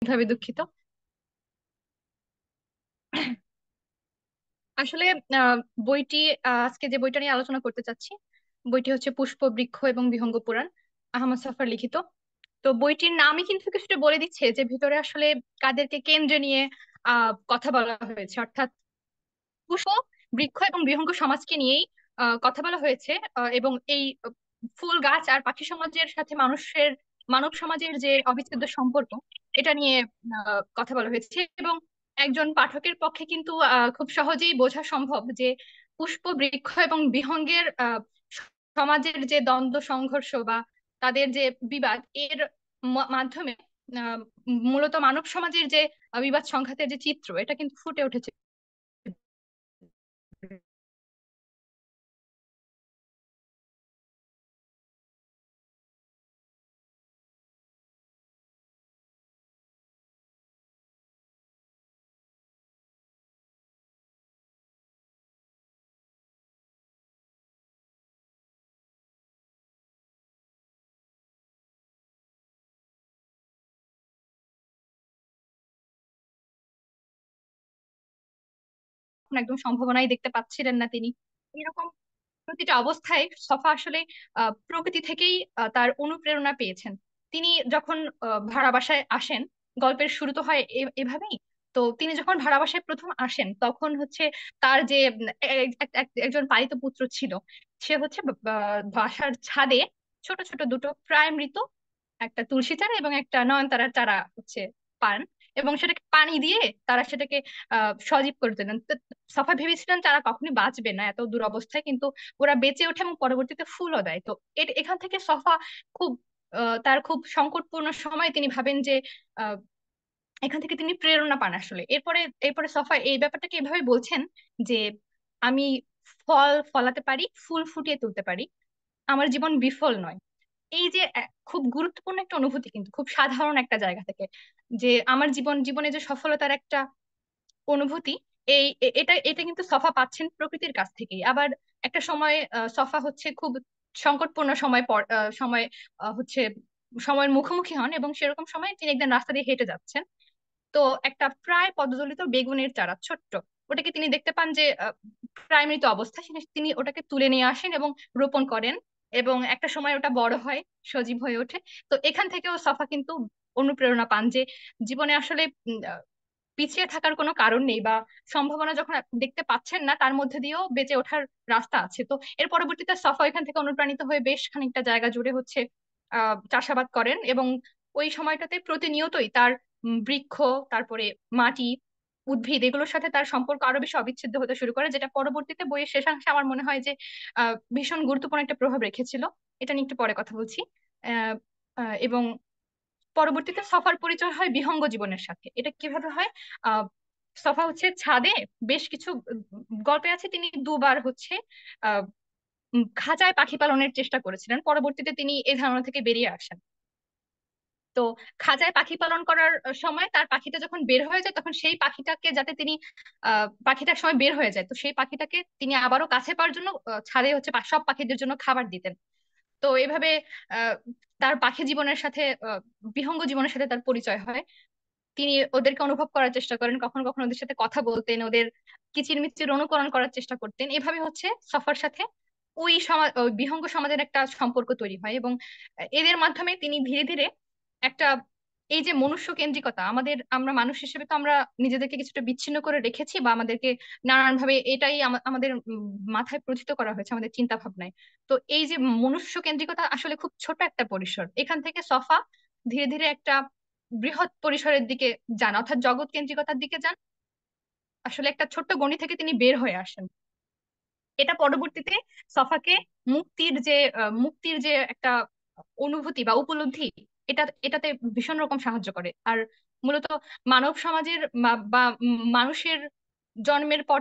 ভাবে দুঃখিত। আসলে আহ, বইটি আজকে যে বইটা নিয়ে আলোচনা করতে চাচ্ছি, বইটি হচ্ছে পুষ্প বৃক্ষ এবং বিহঙ্গ পুরাণ, আহমদ ছফার লিখিত। তো বইটির নামই কিন্তু কিছুটা বলে দিচ্ছে যে ভিতরে আসলে কাদেরকে কেন্দ্রে নিয়ে কথা বলা হয়েছে, অর্থাৎ পুষ্প বৃক্ষ এবং বিহঙ্গ সমাজকে নিয়েই কথা বলা হয়েছে। এবং এই ফুল গাছ আর পাখি সমাজের সাথে মানব সমাজের যে অবিচ্ছেদ্য সম্পর্ক, এটা নিয়ে কথা বলা হয়েছে। এবং একজন পাঠকের পক্ষে কিন্তু খুব সহজেই বোঝা সম্ভব যে পুষ্প বৃক্ষ এবং বিহঙ্গের সমাজের যে দ্বন্দ্ব সংঘর্ষ বা তাদের যে বিবাদ, এর মাধ্যমে আহ, মূলত মানব সমাজের যে বিবাদ সংঘাতের যে চিত্র, এটা কিন্তু ফুটে উঠেছে। একদম সম্ভাবনাই দেখতে পাচ্ছিলেন না তিনি। এরকম প্রতিটা অবস্থায় সফা আসলে প্রকৃতি থেকেই তার অনুপ্রেরণা পেয়েছেন। তিনি যখন ভাড়া বাসায় আসেন, গল্পের শুরু তো হয় এভাবেই। তো তিনি যখন ভাড়া বাসায় প্রথম আসেন, তখন হচ্ছে তার যে একজন পালিত পুত্র ছিল, সে হচ্ছে বাসার ছাদে ছোট ছোট দুটো প্রায় মৃত, একটা তুলসী চারা এবং একটা নয়নতারার চারা হচ্ছে পান, এবং সেটাকে পানি দিয়ে তারা সেটাকে সজীব করে দিলেন। তো সাফা ভেবেছিলেন তারা কখনোই বাঁচবে না এত দুরবস্থায়, কিন্তু ওরা বেঁচে ওঠে এবং পরবর্তীতে ফুলও দেয়। তো এখান থেকে সফা খুব তার খুব সংকটপূর্ণ সময় তিনি ভাবেন যে আহ, এখান থেকে তিনি প্রেরণা পান আসলে। এরপরে এরপরে সফা এই ব্যাপারটাকে এভাবে বলছেন যে আমি ফল ফলাতে পারি, ফুল ফুটিয়ে তুলতে পারি, আমার জীবন বিফল নয়। এই যে খুব গুরুত্বপূর্ণ একটা অনুভূতি, কিন্তু খুব সাধারণ একটা জায়গা থেকে, যে আমার জীবনে যে সফলতার একটা অনুভূতি, এটা এটা কিন্তু সফা পাচ্ছেন প্রকৃতির কাছ থেকেই। আবার একটা সময় সফা হচ্ছে খুব সংকটপূর্ণ সময় হচ্ছে সময়ের মুখোমুখি হন, এবং সেরকম সময় তিনি একদিন রাস্তা দিয়ে হেঁটে যাচ্ছেন। তো একটা প্রায় পদদলিত বেগুনের চারা ছোট্ট, ওটাকে তিনি দেখতে পান যে প্রায় মৃত অবস্থায়। তিনি ওটাকে তুলে নিয়ে আসেন এবং রোপণ করেন, এবং একটা সময় ওটা বড় হয়, সজীব হয়ে ওঠে। তো এখান থেকেও সফা কিন্তু অনুপ্রেরণা পান যে জীবনে আসলে পিছিয়ে থাকার কোনো কারণ নেই, বা সম্ভাবনা যখন দেখতে পাচ্ছেন না, তার মধ্যে দিয়েও বেঁচে ওঠার রাস্তা আছে। তো এর পরবর্তীতে সফা এখান থেকে অনুপ্রাণিত হয়ে বেশ খানিকটা জায়গা জুড়ে হচ্ছে চাষাবাদ করেন, এবং ওই সময়টাতে প্রতিনিয়তই তার বৃক্ষ, তারপরে মাটি, উদ্ভিদ, এগুলোর সাথে তার সম্পর্ক আরো বেশি অবিচ্ছেদ্য হতে শুরু করে, যেটা পরবর্তীতে বইয়ের শেষাংশে আমার মনে হয় যে ভীষণ গুরুত্বপূর্ণ একটা প্রভাব রেখেছিল। এটা নিয়ে একটু পরে কথা বলছি। আহ এবং পরবর্তীতে সফার পরিচয় হয় বিহঙ্গ জীবনের সাথে। এটা কিভাবে হয়? আহ সফা হচ্ছে ছাদে বেশ কিছু গল্পে আছে তিনি দুবার হচ্ছে আহ খাঁচায় পাখি পালনের চেষ্টা করেছিলেন, পরবর্তীতে তিনি এই ধারণা থেকে বেরিয়ে আসেন। তো খাঁচায় পাখি পালন করার সময় তার পাখিটা যখন বের হয়ে যায়, তখন সেই পাখিটাকে যাতে তিনি পাখিটার সময় বের হয়ে যায়, তো সেই পাখিটাকে তিনি আবারও কাছে পাওয়ার জন্য ছাদে হচ্ছে সব পাখিদের জন্য খাবার দিতেন। তো এইভাবে আহ তার পাখি জীবনের সাথে বিহঙ্গ জীবনের সাথে তার পরিচয় হয়। তিনি ওদেরকে অনুভব করার চেষ্টা করেন, কখনো কখনো ওদের সাথে কথা বলতেন, ওদের কিচিরমিচির অনুকরণ করার চেষ্টা করতেন। এভাবে হচ্ছে সফার সাথে ওই বিহঙ্গ সমাজের একটা সম্পর্ক তৈরি হয়, এবং এদের মাধ্যমে তিনি ধীরে ধীরে একটা, এই যে মনুষ্য কেন্দ্রিকতা, আমরা মানুষ হিসেবে তো আমরা নিজেদেরকে কিছুটা বিচ্ছিন্ন করে রেখেছি, বা আমাদেরকে নানান ভাবে এটাই আমাদের মাথায় প্রথিত করা হয়েছে আমাদের চিন্তা ভাবনায়। তো এই যে মনুষ্য কেন্দ্রিকতা আসলে খুব ছোট একটা পরিসর, এখান থেকে সফা ধীরে ধীরে একটা বৃহৎ পরিসরের দিকে যান, অর্থাৎ জগৎ কেন্দ্রিকতার দিকে যান। আসলে একটা ছোট্ট গণি থেকে তিনি বের হয়ে আসেন। এটা পরবর্তীতে সফাকে মুক্তির যে একটা অনুভূতি বা উপলব্ধি, এটাতে ভীষণ রকম সাহায্য করে। আর মূলত মানব সমাজের মানুষের জন্মের পর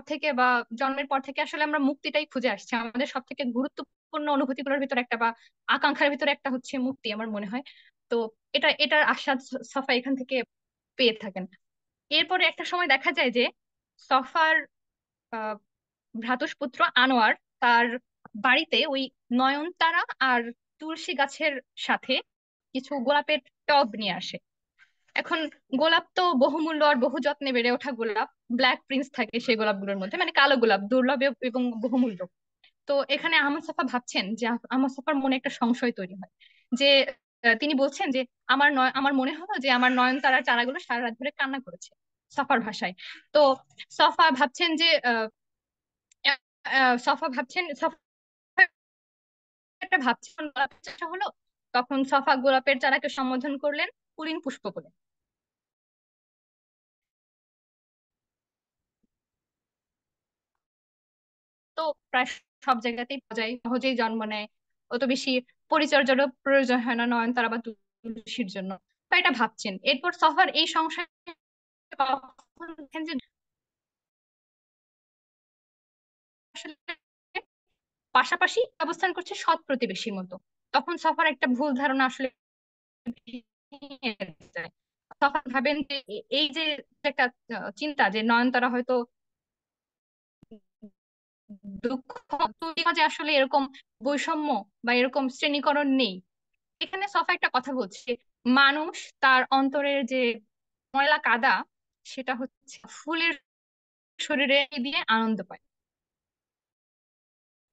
থেকে আসলে আমরা মুক্তিটাই খুঁজে আসছি। আমাদের সব থেকে গুরুত্বপূর্ণ অনুভূতিগুলোর ভিতরে একটা বা আকাঙ্ক্ষার ভিতরে একটা হচ্ছে মুক্তি, আমার মনে হয়। তো এটার আস্বাদ সফা এখান থেকে পেয়ে থাকেন। এরপরে একটা সময় দেখা যায় যে সফার আহ ভ্রাতুষ্পুত্র আনোয়ার তার বাড়িতে ওই নয়নতারা আর তুলসী গাছের সাথে কিছু গোলাপের টব নিয়ে আসে। এখন গোলাপ তো বহুমূল্য আর বহু যত্নে বেড়ে ওঠা গোলাপ, ব্ল্যাক প্রিন্স থাকে সেই গোলাপগুলোর মধ্যে, মানে কালো গোলাপ, দুর্লভ এবং বহুমূল্য। তো এখানে আহমদ সাফা ভাবছেন যে আহমদ সাফার মনে একটা সংশয় তৈরি হয় যে তিনি বলছেন যে আমার মনে হলো যে আমার নয়নতারার চারাগুলো সারা রাত ধরে কান্না করেছে, সাফার ভাষায়। তো সাফা ভাবছেন যে আহ, সাফা একটা ভাবছেন গোলাপের চারা হলো। তখন সাফা গোলাপের চারাকে সম্বোধন করলেন কুড়িন পুষ্প বলে। তো প্রায় সব জায়গাতেই পাওয়া যায়, সহজেই জন্ম নেয়, অত বেশি পরিচর্যারও প্রয়োজন হয় না নয়নতারা বা তুলসীর জন্য। তো এটা ভাবছেন। এরপর সফার এই সংসারে কখন দেখেন যে আসলে পাশাপাশি অবস্থান করছে সৎ প্রতিবেশীর মতো। তখন সফার একটা ভুল ধারণা আসলে ভেঙে যায়। তখন ভাবেন যে এই যে একটা চিন্তা যে নয়নতারা হয়তো দুঃখ, সমাজে আসলে এরকম বৈষম্য বা এরকম শ্রেণীকরণ নেই। এখানে সফা একটা কথা বলছে, মানুষ তার অন্তরের যে ময়লা কাদা, সেটা হচ্ছে ফুলের শরীরে দিয়ে আনন্দ পায়।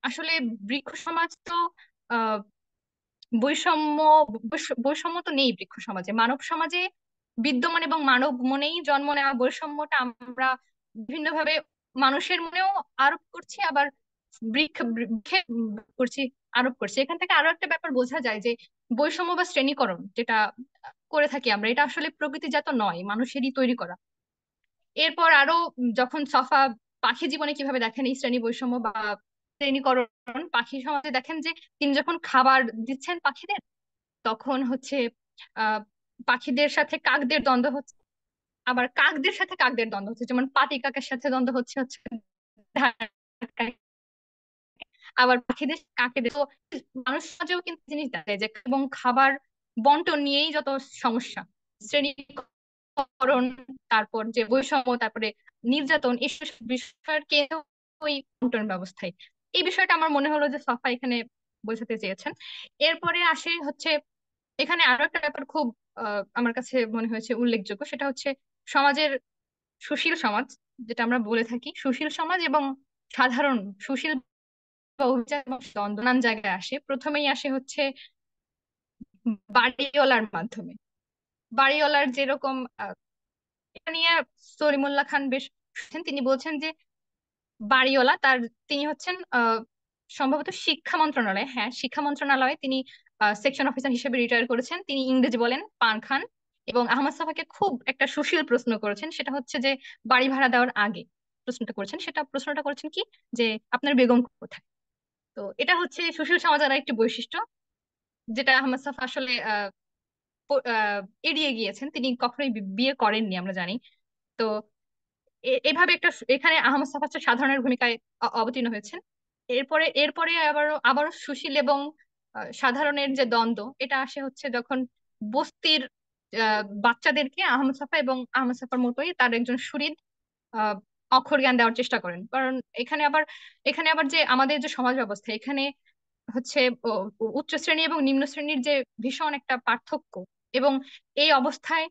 আসলে বৃক্ষ সমাজ তো আহ বৈষম্য বৈষম্য তো নেই বৃক্ষ সমাজে, মানব সমাজে বিদ্যমান, এবং মানব মনেই জন্ম নেওয়া বৈষম্যটা আমরা বিভিন্নভাবে মানুষের মনেও আরোপ করছি, আবার বৃক্ষে করছি, আরোপ করছি। এখান থেকে আরো একটা ব্যাপার বোঝা যায় যে বৈষম্য বা শ্রেণীকরণ যেটা করে থাকি আমরা, এটা আসলে প্রকৃতিজাত নয়, মানুষেরই তৈরি করা। এরপর আরো যখন সফা পাখি জীবনে কিভাবে দেখেন এই শ্রেণী বৈষম্য বা শ্রেণীকরণ, পাখি সমাজে দেখেন যে তিনি যখন খাবার দিচ্ছেন পাখিদের, তখন হচ্ছে আহ পাখিদের সাথে কাকদের দ্বন্দ্ব হচ্ছে, আবার কাকদের সাথে কাকদের দ্বন্দ্ব হচ্ছে, যেমন পাতি কাকের সাথে দ্বন্দ্ব হচ্ছে হচ্ছে ঢাকায়, আবার পাখিদের কাকেদের। তো মানুষ সমাজেও কিন্তু জিনিস দেখা যায় যে এবং খাবার বন্টন নিয়েই যত সমস্যা, শ্রেণীকরণ, তারপর যে বৈষম্য, তারপরে নির্যাতন, এসব বিষয়ের কেন্দ্র ওই বন্টন ব্যবস্থায়। এই বিষয়টা আমার মনে হলো যে সাফা এখানে বোঝাতে চেয়েছেন। এরপরে আসে হচ্ছে এখানে আরো একটা ব্যাপার খুব আমার কাছে মনে হয়েছে উল্লেখযোগ্য, সেটা হচ্ছে সমাজের সুশীল সমাজ, যেটা আমরা বলে থাকি সুশীল সমাজ এবং সাধারণ সুশীল বা অভিজাত এবং দ্বন্দ্ব নানান জায়গায় আসে। প্রথমেই আসে হচ্ছে বাড়িওয়ালার মাধ্যমে। বাড়িওয়ালার যেরকম এটা নিয়ে সলিমুল্লাহ খান বেশ লিখেছেন। তিনি বলছেন যে বাড়িওয়ালা তিনি হচ্ছেন সম্ভবত শিক্ষা মন্ত্রণালয়, হ্যাঁ শিক্ষা মন্ত্রণালয়ে তিনি সেকশন অফিসার হিসেবে রিটায়ার করেছেন। তিনি ইংরেজি বলেন পান খান, এবং আহমদ সাফাকে খুব একটা সুশীল প্রশ্ন করেছেন, সেটা হচ্ছে যে বাড়ি ভাড়া দেওয়ার আগে প্রশ্নটা করেছেন কি, যে আপনার বেগম কোথায়। তো এটা হচ্ছে সুশীল সমাজের একটি বৈশিষ্ট্য, যেটা আহমদ সাফা আসলে প- আহ, এড়িয়ে গিয়েছেন। তিনি কখনোই বিয়ে করেননি আমরা জানি। তো এভাবে এখানে আহমদ সাফা হচ্ছে সাধারণের ভূমিকায় অবতীর্ণ হয়েছেন। এরপরে আবারও সুশীল এবং সাধারণের যে দ্বন্দ্ব, এটা আসে হচ্ছে যখন বস্তির বাচ্চাদেরকে আহমদ সাফা এবং আহমদ সাফার মতোই তার একজন সুহৃদ আহ অক্ষর জ্ঞান দেওয়ার চেষ্টা করেন। কারণ এখানে আবার যে আমাদের যে সমাজ ব্যবস্থা, এখানে হচ্ছে উচ্চ শ্রেণী এবং নিম্ন শ্রেণীর যে ভীষণ একটা পার্থক্য, এবং এই অবস্থায়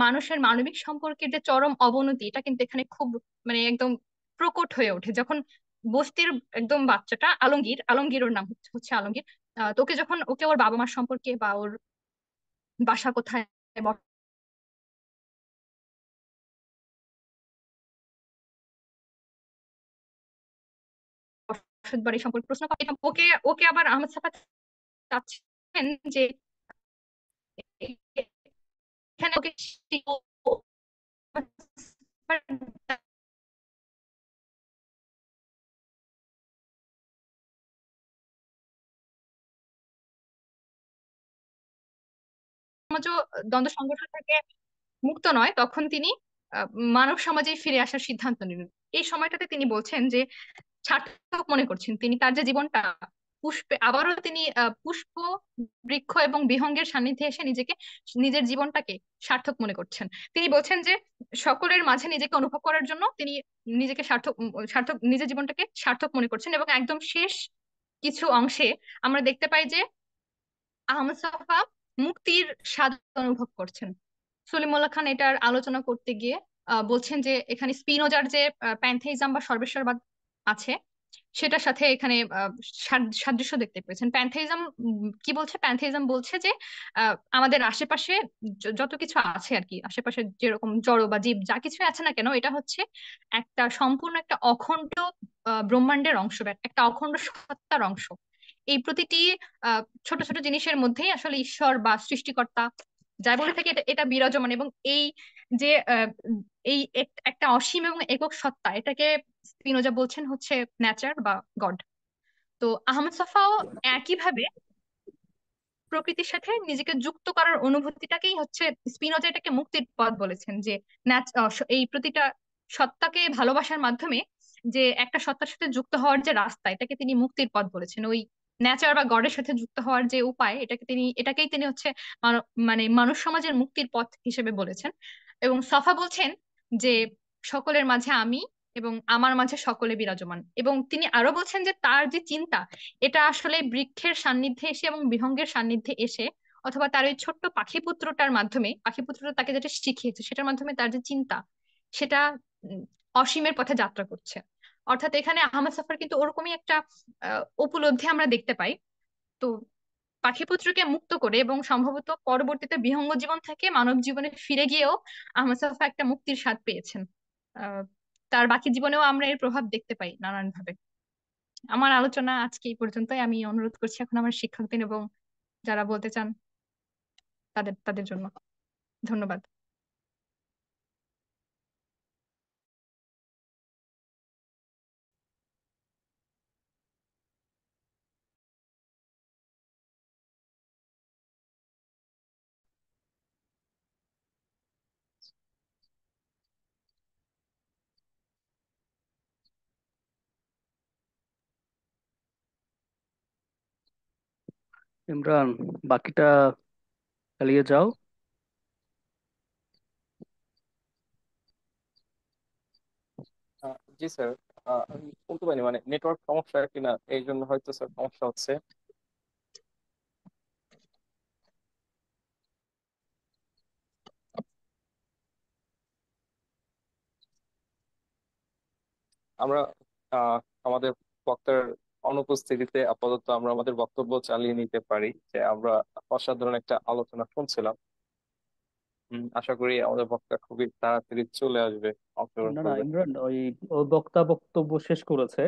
মানুষের মানবিক সম্পর্কের যে চরম অবনতি, এটা কিন্তু এখানে খুব মানে একদম প্রকট হয়ে ওঠে যখন বস্তির একদম বাচ্চাটা আলমগীর ওর নাম হচ্ছে আলমগীর। তোকে যখন ওকে ওর বাবা মার সম্পর্কে বা ওর বাসা কোথায়, বসত বাড়ি সম্পর্কে প্রশ্ন করে, এবং ওকে ওকে আবার আহমদ সাফা চাচ্ছেন যে এখানে ওকে সমাজও দ্বন্দ্ব সংগঠন থেকে মুক্ত নয়, তখন তিনি আহ, মানব সমাজে ফিরে আসার সিদ্ধান্ত নিলেন। এই সময়টাতে তিনি বলছেন যে সার্থক মনে করছেন তিনি তার যে জীবনটা আবারও তিনি পুষ্প, বৃক্ষ এবং বিহঙ্গের সান্নিধ্যে এসে নিজের জীবনটাকে সার্থক মনে করছেন। তিনি বলছেন যে সকলের মাঝে নিজেকে অনুভব করার জন্য তিনি নিজেকে সার্থক নিজের জীবনটাকে সার্থক মনে করছেন, এবং একদম শেষ কিছু অংশে আমরা দেখতে পাই যে আহমদ সাফা মুক্তির স্বাদ অনুভব করছেন। সলিমুল্লাহ খান এটার আলোচনা করতে গিয়ে বলছেন যে এখানে স্পিনোজার যে প্যান্থেইজম বা সর্বেশ্বরবাদ আছে সেটার সাথে এখানে সাদৃশ্য দেখতে পেয়েছেন। প্যান্থেইজম কি বলছে? প্যান্থেইজম বলছে যে আমাদের আশেপাশে যত কিছু আছে আর কি, আশেপাশে যেরকম জড় বা জীব যা কিছু আছে না কেন, এটা হচ্ছে একটা সম্পূর্ণ একটা অখণ্ড ব্রহ্মাণ্ডের অংশ, একটা অখণ্ড সত্তার অংশ। এই প্রতিটি ছোট ছোট জিনিসের মধ্যেই আসলে ঈশ্বর বা সৃষ্টিকর্তা যাই বলে থাকে এটা এটা বিরাজমান। এবং এই যে এই একটা অসীম এবং একক সত্তা, এটাকে স্পিনোজা বলছেন হচ্ছে নেচার বা গড। তো আহমদ ছফাও একইভাবে প্রকৃতির সাথে নিজেকে যুক্ত করার অনুভূতিটাকেই হচ্ছে, স্পিনোজা এটাকে মুক্তির পথ বলেছেন। যে এই প্রতিটা সত্তাকে ভালোবাসার মাধ্যমে যে একটা সত্তার সাথে যুক্ত হওয়ার যে রাস্তা, এটাকে তিনি মুক্তির পথ বলেছেন। ওই নেচার বা গডের সাথে যুক্ত হওয়ার যে উপায়, এটাকেই তিনি হচ্ছে মানে মানুষ সমাজের মুক্তির পথ হিসেবে বলেছেন। এবং সফা বলছেন যে সকলের মাঝে আমি এবং আমার মাঝে সকলে বিরাজমান। এবং তিনি আরো বলছেন যে তার যে চিন্তা, এটা আসলে বৃক্ষের সান্নিধ্যে এসে এবং বিহঙ্গের সান্নিধ্যে এসে, অথবা তার ওই ছোট্ট পাখিপুত্রটার মাধ্যমে, পাখিপুত্রটা তাকে যেটা শিখিয়েছে সেটার মাধ্যমে তার যে চিন্তা, সেটা উম, অসীমের পথে যাত্রা করছে। অর্থাৎ এখানে আহমদ সফর কিন্তু ওরকমই একটা উপলব্ধি আমরা দেখতে পাই। তো পাখিপুত্রকে মুক্ত করে এবং সম্ভবত পরবর্তীতে বিহঙ্গ জীবন থেকে মানব জীবনে ফিরে গিয়েও আহমদ সাফা একটা মুক্তির স্বাদ পেয়েছেন। আহ তার বাকি জীবনেও আমরা এর প্রভাব দেখতে পাই নানান ভাবে। আমার আলোচনা আজকে এই পর্যন্তই। আমি অনুরোধ করছি এখন আমার শিক্ষকদের এবং যারা বলতে চান তাদের তাদের জন্য। ধন্যবাদ। ইমরান, বাকিটা চালিয়ে যাও। জি স্যার। আমি শুনতে পাইনি, মানে নেটওয়ার্ক সমস্যা কিনা এই জন্য হয়তো স্যার সমস্যা হচ্ছে। আমরা আহ, আমাদের বক্তার অনুপস্থিতিতে আপাতত আমরা আমাদের বক্তব্য চালিয়ে নিতে পারি, যে আমরা অসাধারণ একটা আলোচনা শুনছিলাম। আশা করি আমাদের বক্তা খুবই তাড়াতাড়ি চলে আসবে, অংশগ্রহণ না না করবে। ইমরান, ও বক্তা বক্তব্য শেষ করেছে।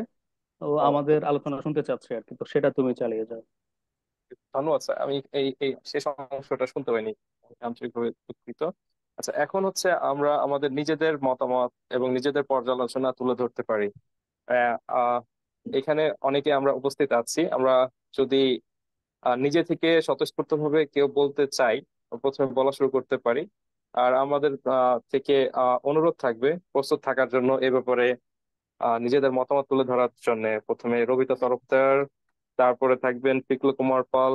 ও ও, আমাদের আলোচনা শুনতে চাচ্ছে আর কি, তো সেটা তুমি চালিয়ে যাও। ধন্যবাদ স্যার। আমি এই এই শেষ অংশটা শুনতে পাইনি, আমি আন্তরিকভাবে দুঃখিত। আচ্ছা, এখন হচ্ছে আমরা আমাদের নিজেদের মতামত এবং নিজেদের পর্যালোচনা তুলে ধরতে পারি। আহ, আহ, এখানে অনেকে আমরা উপস্থিত আছি। আমরা যদি নিজে থেকে স্বতঃস্ফূর্ত ভাবে কেউ বলতে চাই, প্রথমে বলা শুরু করতে পারি। আর আমাদের থেকে অনুরোধ থাকবে প্রস্তুত থাকার জন্য এ ব্যাপারে নিজেদের মতামত তুলে ধরার জন্য। প্রথমে রবিতা তরফদার, তারপরে থাকবেন পিকলু কুমার পাল,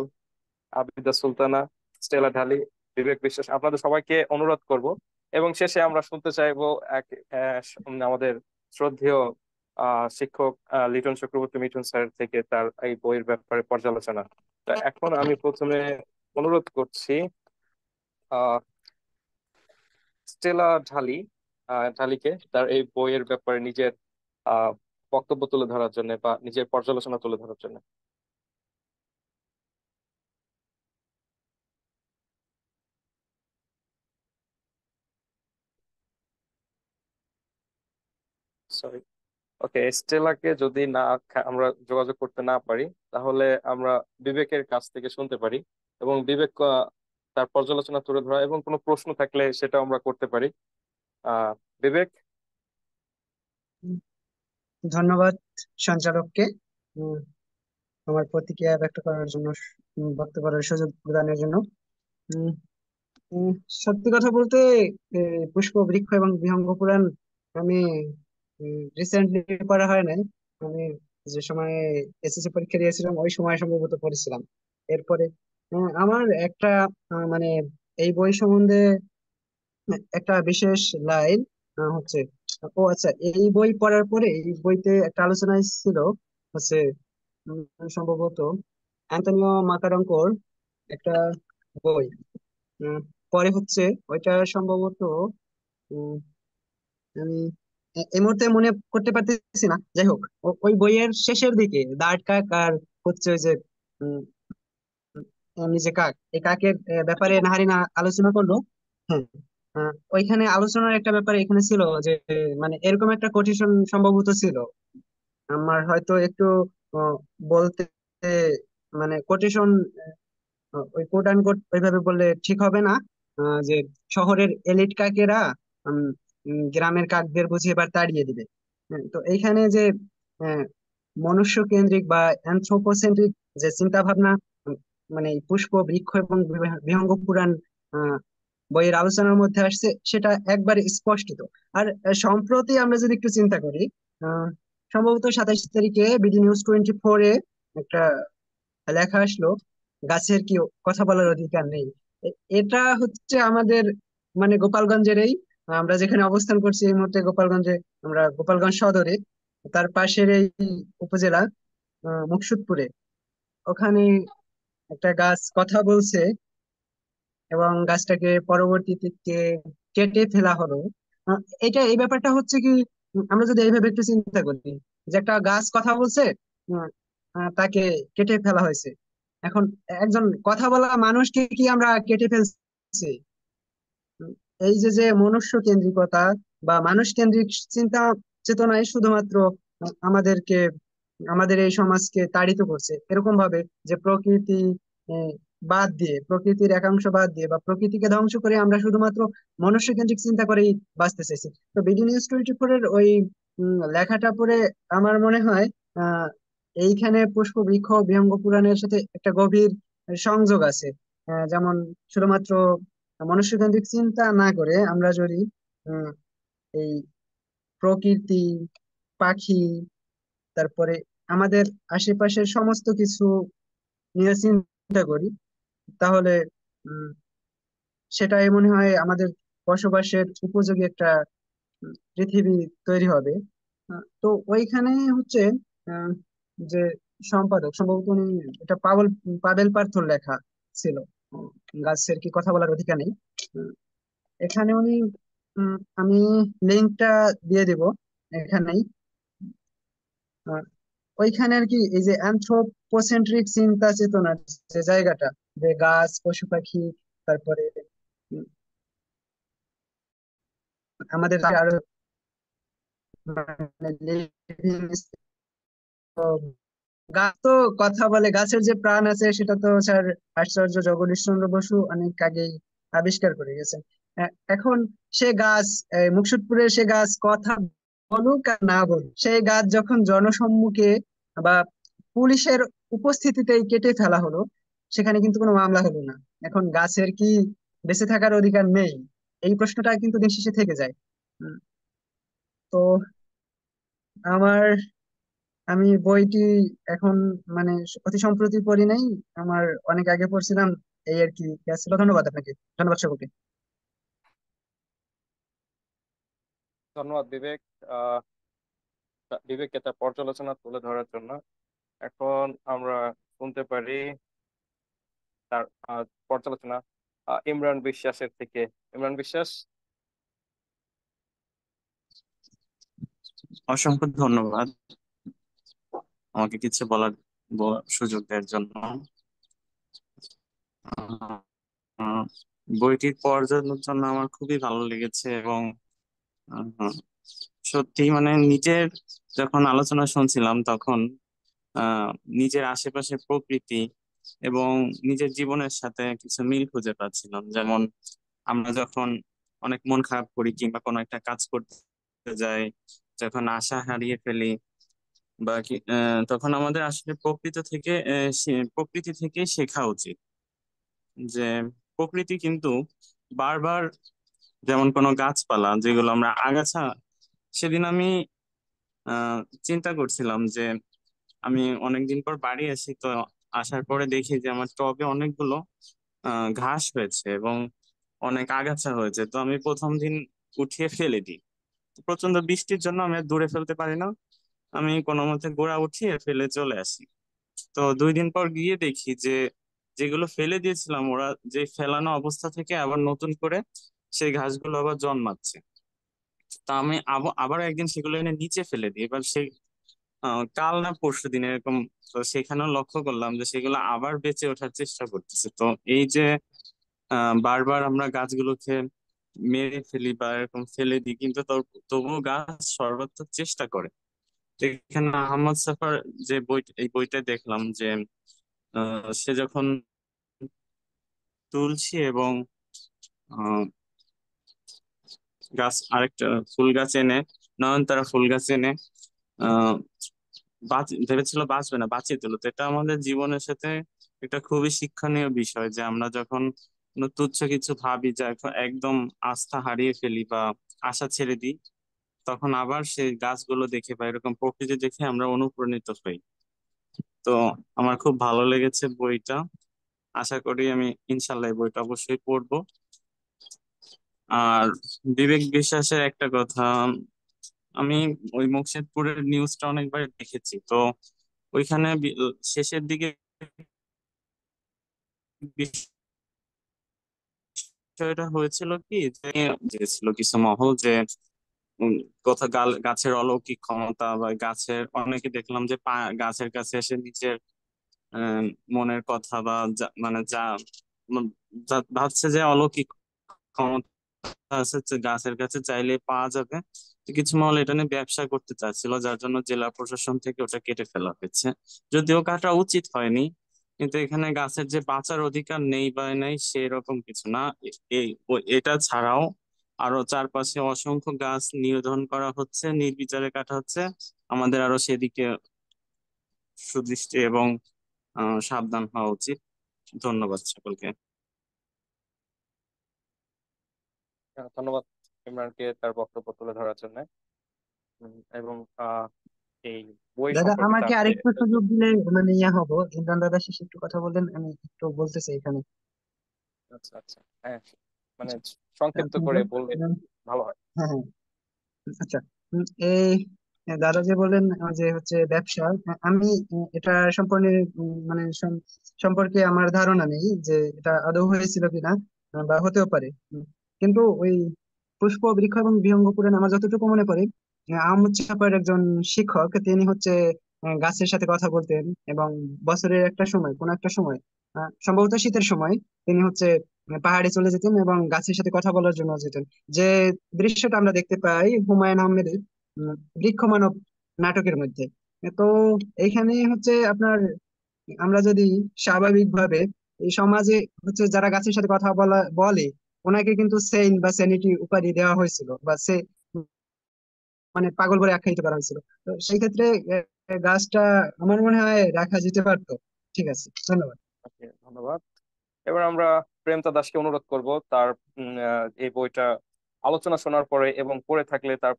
আবিদা সুলতানা, স্টেলা ঢালি, বিবেক বিশ্বাস। আপনাদের সবাইকে অনুরোধ করব। এবং শেষে আমরা শুনতে চাইবো এক আমাদের শ্রদ্ধেয় শিক্ষক লিটন চক্রবর্তী মিঠুন স্যার থেকে তার এই বইয়ের ব্যাপারে পর্যালোচনা। তা এখন আমি প্রথমে অনুরোধ করছি আহ স্টেলা ঢালি, ঢালিকে তার এই বইয়ের ব্যাপারে নিজের আহ বক্তব্য তুলে ধরার জন্য বা নিজের পর্যালোচনা তুলে ধরার জন্য। সরি। ওকে, স্টেলাকে যদি না আমরা যোগাযোগ করতে না পারি, তাহলে আমরা বিবেকের কাছ থেকে শুনতে পারি। এবং বিবেক তার পর্যালোচনা তুলে ধরা এবং কোনো প্রশ্ন থাকলে সেটা আমরা করতে পারি। আহ বিবেক। ধন্যবাদ সঞ্চালককে উম, আমার প্রতিক্রিয়া ব্যক্ত করার জন্য, বক্তব্য করার সুযোগ প্রদানের জন্য। উম, উম, সত্যি কথা বলতে পুষ্প বৃক্ষ এবং বিহঙ্গ পুরাণ আমি রিসেন্টলি পড়া হয় নাই। আমি যে সময় এসএসসি পরীক্ষা দিয়েছিলাম ওই সময় সম্ভবত পড়েছিলাম। এরপরে আমার একটা মানে এই বই সম্বন্ধে একটা বিশেষ লাইন হচ্ছে, ও আচ্ছা, এই বই পড়ার পরে এই বইতে একটা আলোচনা ছিল হচ্ছে সম্ভবত অ্যান্তনিও মাকারঙ্কোর একটা বই, পরে হচ্ছে ওইটা সম্ভবত উম, আমি এই মুহূর্তে মনে করতে পারতেছি না। যাই হোক, ওই বইয়ের শেষের দিকে দাঁড় কাক আর হচ্ছে ওই যে উম, এমনি যে কাক, এই কাকের ব্যাপারে নাহারিনা আলোচনা করলো। হ্যাঁ, ওইখানে আলোচনার একটা ব্যাপার এখানে ছিল যে মানে এরকম একটা কোটেশন সম্ভবত ছিল। আমার হয়তো একটু আহ, বলতে মানে কোটেশন ওই কোট আন কোট ওইভাবে বললে ঠিক হবে না। যে শহরের এলিট কাকেরা উম, গ্রামের কাকদের বুঝি এবার তাড়িয়ে দিবে। হ্যাঁ, তো এইখানে যে মনুষ্য কেন্দ্রিক বা অ্যানথ্রোপোসেন্ট্রিক যে চিন্তা ভাবনা, উম, মানে এই পুষ্প বৃক্ষ এবং বিহঙ্গ পুরাণ আহ, বইয়ের আলোচনার মধ্যে আসছে, সেটা একবারে স্পষ্টিত। আর সম্প্রতি আমরা যদি একটু চিন্তা করি, আহ সম্ভবত 27 তারিখে BD News 24-এ একটা লেখা আসলো, গাছের কি কথা বলার অধিকার নেই। এটা হচ্ছে আমাদের মানে গোপালগঞ্জের আমরা যেখানে অবস্থান করছি এই মুহূর্তে গোপালগঞ্জে, আমরা গোপালগঞ্জ সদরে, তার পাশের এই উপজেলা মুকসুদপুরে, ওখানে একটা গাছ কথা বলছে এবং গাছটাকে পরবর্তীতে কেটে ফেলা হলো। এটা এই ব্যাপারটা হচ্ছে কি, আমরা যদি এইভাবে একটু চিন্তা করি যে একটা গাছ কথা বলছে, উম, তাকে কেটে ফেলা হয়েছে। এখন একজন কথা বলা মানুষকে কি আমরা কেটে ফেলছি? উম, এই যে যে মনুষ্য কেন্দ্রিকতা বা মানুষ কেন্দ্রিক চিন্তা চেতনায় শুধুমাত্র আমাদেরকে, আমাদের এই সমাজকে তাড়িত করছে এরকম ভাবে, যে প্রকৃতি আহ, বাদ দিয়ে, প্রকৃতির একাংশ বাদ দিয়ে বা প্রকৃতিকে ধ্বংস করে আমরা শুধুমাত্র মনুষ্য কেন্দ্রিক চিন্তা করেই বাঁচতে চাইছি। তো BD News 24-এর ওই লেখাটা পড়ে আমার মনে হয় আহ এইখানে পুষ্প বৃক্ষ বিহঙ্গ পুরাণের সাথে একটা গভীর সংযোগ আছে। যেমন শুধুমাত্র মনুষ্যকেন্দ্রিক চিন্তা না করে আমরা যদি উম, এই প্রকৃতি, পাখি, তারপরে আমাদের আশেপাশের সমস্ত কিছু নিয়ে চিন্তা করি, তাহলে উম, সেটাই মনে হয় আমাদের বসবাসের উপযোগী একটা পৃথিবী তৈরি হবে। তো ওইখানে হচ্ছে আহ, যে সম্পাদক সম্ভবত উনি, এটা পাবেল পার্থর লেখা ছিল, উম, গাছের কি কথা বলার অধিকার নেই। এখানে উনি আমি লিঙ্কটা দিয়ে দিব এখানেই। আহ, ওইখানে আর কি এই যে অ্যানথ্রোপোসেন্ট্রিক চিন্তা চেতনার যে জায়গাটা, যে গাছ পশু পাখি, তারপরে উম, আমাদের যে আরো মানে গাছ তো কথা বলে, গাছের যে প্রাণ আছে সেটা তো স্যার আচার্য জগদীশচন্দ্র বসু অনেক আগেই আবিষ্কার করে গেছেন। এখন সে গাছ, মুকসুদপুরের সে গাছ কথা বলুক আর না বলুক, সেই গাছ যখন জনসম্মুখে বা পুলিশের উপস্থিতিতেই কেটে ফেলা হলো, সেখানে কিন্তু কোনো মামলা হলো না। এখন গাছের কি বেঁচে থাকার অধিকার নেই? এই প্রশ্নটা কিন্তু দিন শেষে থেকে যায়। উম, তো আমার, আমি বইটি এখন মানে অতি সম্প্রতি পড়ি নাই, আমার অনেক আগে পড়ছিলাম। এই আর কি ছিল। ধন্যবাদ আপনাকে, ধন্যবাদ সকলকে। ধন্যবাদ বিবেক। আহ বিবেককে তার পর্যালোচনা তুলে ধরার জন্য। এখন আমরা শুনতে পারি তার পর্যালোচনা ইমরান বিশ্বাসের থেকে। ইমরান বিশ্বাস। অসংখ্য ধন্যবাদ আমাকে কিছু বলার সুযোগ দেওয়ার জন্য। আহ, বইটির পর্যালোচনা আমার খুবই ভালো লেগেছে এবং আহ, সত্যি মানে নিজের যখন আলোচনা শুনছিলাম তখন আহ নিজের আশেপাশে প্রকৃতি এবং নিজের জীবনের সাথে কিছু মিল খুঁজে পাচ্ছিলাম। যেমন আমরা যখন অনেক মন খারাপ করি কিংবা কোনো একটা কাজ করতে যাই, যখন আশা হারিয়ে ফেলি বা তখন আমাদের আসলে প্রকৃতি থেকে শেখা উচিত যে প্রকৃতি কিন্তু বারবার, যেমন কোনো গাছপালা যেগুলো আমরা আগাছা, সেদিন আমি চিন্তা করছিলাম যে আমি অনেকদিন পর বাড়ি আসি, তো আসার পরে দেখি যে আমার টবে অনেকগুলো ঘাস হয়েছে এবং অনেক আগাছা হয়েছে। তো আমি প্রথম দিন উঠিয়ে ফেলে দিই। প্রচন্ড বৃষ্টির জন্য আমি আর দূরে ফেলতে পারি না, আমি কোনো মতে গোড়া উঠিয়ে ফেলে চলে আসি। তো 2 দিন পর গিয়ে দেখি যে যেগুলো ফেলে দিয়েছিলাম ওরা যে ফেলানো অবস্থা থেকে আবার নতুন করে সেই ঘাসগুলো আবার জন্মাচ্ছে। তা আমি আবার একদিন সেগুলো এনে নিচে ফেলে দিই। এবার সেই কাল না পরশু দিন এরকম, তো সেখানেও লক্ষ্য করলাম যে সেগুলো আবার বেঁচে ওঠার চেষ্টা করতেছে। তো এই যে বারবার আমরা গাছগুলোকে মেরে ফেলি বা এরকম ফেলে দিই, কিন্তু তবুও গাছ সর্বাত্মক চেষ্টা করে। তো এখানে আহমদ সাফার যে এই বইটা দেখলাম যে সে যখন তুলসী এবং আহ, গাছ আরেকটা ফুল গাছ এনে, নয়নতারা ফুল গাছ এনে আহ ভেবেছিল বাঁচবে না, বাঁচিয়ে দিল। তো এটা আমাদের জীবনের সাথে একটা খুবই শিক্ষণীয় বিষয় যে আমরা যখন কোনো তুচ্ছ কিছু ভাবি, যা একদম আস্থা হারিয়ে ফেলি বা আশা ছেড়ে দিই, তখন আবার সেই গাছগুলো দেখে বা এরকম প্রকৃতি দেখে আমরা অনুপ্রাণিত হই। তো আমার খুব ভালো লেগেছে বইটা। আশা করি আমি ইনশাল্লাহ এই বইটা অবশ্যই পড়বো। আর বিবেক বিশ্বাসের একটা কথা, আমি ওই মুকশেদপুরের নিউজটা অনেকবার দেখেছি। তো ওইখানে শেষের দিকে বিষয়টা হয়েছিল কি যে ছিল কিছু মহল যে উম, কোথা গাছের অলৌকিক ক্ষমতা বা গাছের অনেকে দেখলাম যে গাছের কাছে এসে নিজের আহ, মনের কথা বা মানে উম, যা ভাবছে যে অলৌকিক ক্ষমতা আছে, যে গাছের কাছে চাইলে পাওয়া যাবে। তো কিছু মহল এটা নিয়ে ব্যবসা করতে চাচ্ছিল, যার জন্য জেলা প্রশাসন থেকে ওটা কেটে ফেলা হয়েছে। যদিও কাটা উচিত হয়নি, কিন্তু এখানে গাছের যে বাঁচার অধিকার নেই বা নেই সেরকম কিছু না। এটা ছাড়াও আরো চারপাশে অসংখ্য গাছ নিধন করা হচ্ছে, নির্বিচারে কাটা হচ্ছে। আমাদের আরো সেদিকে সুদৃষ্টি এবং সাবধান হওয়া উচিত। ধন্যবাদ সকলকে। ধন্যবাদ ইমরানকে তার বক্তব্য তুলে ধরার জন্য। এবং এই বই দাদা, সম্পর্কে আমাকে তার যে আরেকটু সুযোগ দিলে মানে হবো। ইমরান দাদা শেষে একটু কথা বললেন, আমি একটু বলতে চাই এখানে। আচ্ছা আচ্ছা, হ্যাঁ, মানে আচ্ছা, সংক্ষিপ্ত করে শুনবেন? বললে ভালো হয়। হ্যাঁ, হ্যাঁ। আচ্ছা। এই দাদা যে বললেন যে হচ্ছে ব্যবসা, আমি এটা সম্পূর্ণ মানে সম্পর্কে আমার ধারণা নেই যে এটা আদৌ হয়েছিল কিনা, বা হতেও পারে। কিন্তু ওই পুষ্প বৃক্ষ এবং বিহঙ্গ পুরাণ আমার যতটুকু মনে পড়ে, আহমদ ছফার একজন শিক্ষক, তিনি হচ্ছে গাছের সাথে কথা বলতেন। এবং বছরের একটা সময়, কোন একটা সময়, সম্ভবত শীতের সময়, তিনি হচ্ছে পাহাড়ে চলে যেতেন এবং গাছের সাথে কথা বলার জন্য যেতেন। যে দৃশ্যটা আমরা দেখতে পাই হুমায়ুন আহমেদের উম, বৃক্ষ মানব নাটকের মধ্যে। তো এইখানে হচ্ছে আপনার, আমরা যদি স্বাভাবিকভাবে এই সমাজে হচ্ছে যারা গাছের সাথে কথা বলে, ওনাকে কিন্তু সেইন বা সেনিটি উপাধি দেওয়া হয়েছিল, বা সে মানে পাগল বলে আখ্যায়িত করা হয়েছিল। তো সেই ক্ষেত্রে গাছটা আমার মনে হয় রাখা যেতে পারতো। ঠিক আছে, ধন্যবাদ। ওকে, ধন্যবাদ। এবার আমরা প্রেমতা দাসকে অনুরোধ করব তার এই বইটা আলোচনা শোনার পরে এবং পড়ে থাকলে তার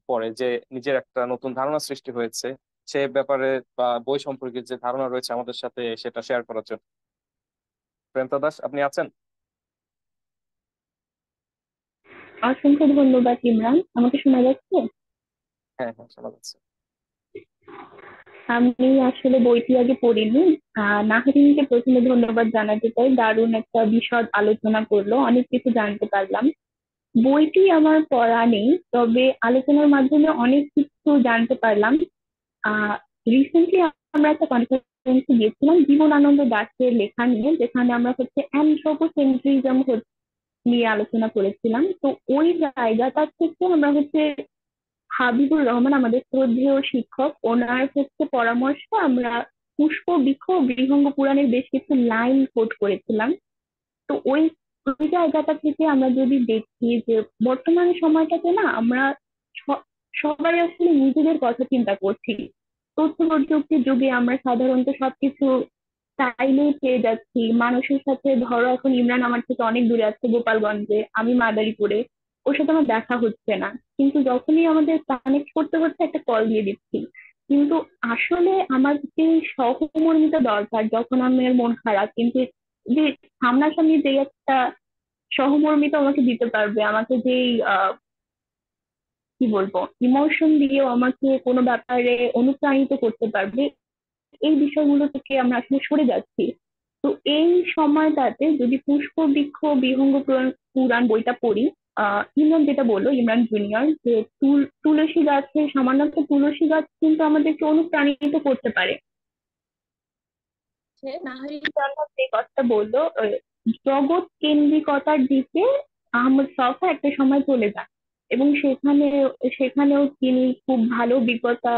পরে যে নিজের একটা নতুন ধারণা সৃষ্টি হয়েছে সে ব্যাপারে বা বই সম্পর্কে যে ধারণা রয়েছে আমাদের সাথে সেটা শেয়ার করার জন্য। প্রেমতা দাস, আপনি আছেন? অসংখ্য ধন্যবাদ ইমরান, আমাকে শোনা যাচ্ছে? হ্যাঁ হ্যাঁ, শোনা যাচ্ছে। আমি আসলে বইটি আগে পড়িনি। নাহরিনকে প্রথমে ধন্যবাদ জানাতে চাই, দারুণ একটা বিশদ আলোচনা করলো, অনেক কিছু জানতে পারলাম। বইটি আমার পড়া নেই, তবে আলোচনার মাধ্যমে অনেক কিছু জানতে পারলাম। আহ রিসেন্টলি আমরা একটা কনফারেন্সে গিয়েছিলাম জীবনানন্দ দাশের লেখা নিয়ে, যেখানে আমরা হচ্ছে অ্যানথ্রোপোসেন্ট্রিজম নিয়ে আলোচনা করেছিলাম। তো ওই জায়গাটা থেকে আমরা হচ্ছে হাবিবুর রহমান, আমাদের শ্রদ্ধেয় শিক্ষক, ওনার হচ্ছে পরামর্শ আমরা পুষ্প বৃক্ষ ও বিহঙ্গ পুরাণের বেশ কিছু লাইন কোট করেছিলাম। তো ওই ওই জায়গাটা থেকে আমরা যদি দেখি যে বর্তমান সময়টাতে না আমরা স- সবাই আসলে নিজেদের কথা চিন্তা করছি। তথ্য প্রযুক্তির যুগে আমরা সাধারণত সবকিছু চাইলেই পেয়ে যাচ্ছি মানুষের সাথে। ধরো এখন ইমরান আমার থেকে অনেক দূরে আছে, গোপালগঞ্জে, আমি মাদারীপুরে, ওর সাথে আমার দেখা হচ্ছে না, কিন্তু যখনই আমাদের কানেক্ট করতে হচ্ছে একটা কল দিয়ে দিচ্ছি। কিন্তু আসলে আমার যে সহমর্মিতা দরকার যখন আমার মন খারাপ, কিন্তু যে সামনাসামনি যে একটা সহমর্মিতা আমাকে দিতে পারবে, আমাকে যেই কি বলবো ইমোশন দিয়েও আমাকে কোনো ব্যাপারে অনুপ্রাণিত করতে পারবে, এই বিষয়গুলো থেকে আমরা আসলে সরে যাচ্ছি। তো এই সময়টাতে যদি পুষ্প বৃক্ষ বিহঙ্গ পুরাণ বইটা পড়ি, ইমরান যেটা বললো, ইমরান জুনিয়র, যে তুলসী গাছের, সামান্য একটা তুলসী গাছ কিন্তু আমাদেরকে অনুপ্রাণিত করতে পারে। নাহারি জান্নাত যে কথাটা বললো, জগৎ কেন্দ্রিকতার দিকে আহমদ ছফা একটা সময় চলে যান, এবং সেখানেও তিনি খুব ভালো অভিজ্ঞতা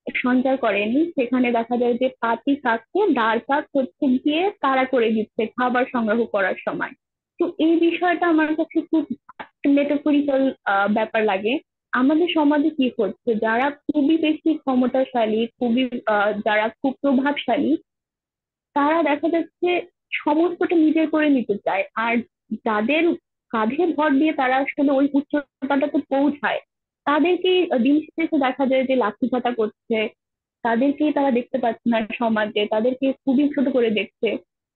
সঞ্চার করেনি। সেখানে দেখা যায় যে পাতি কাককে দাঁড় কাক হচ্ছে গিয়ে তাড়া করে দিচ্ছে খাবার সংগ্রহ করার সময়। তো এই বিষয়টা আমার কাছে খুব মেটাফরিক্যাল ব্যাপার লাগে। আমাদের সমাজে কি হচ্ছে, যারা খুবই বেশি ক্ষমতাশালী, যারা খুব প্রভাবশালী, তারা দেখা যাচ্ছে সমস্তটা নিজের করে নিতে চায়, আর যাদের কাঁধে ভর দিয়ে তারা আসলে ওই উচ্চতাটাতে পৌঁছায়, তাদেরকেই দিন শেষে দেখা যায় যে লাঠিচাটা করছে, তাদেরকেই তারা দেখতে পাচ্ছে না সমাজে, তাদেরকে খুবই ছোট করে দেখছে।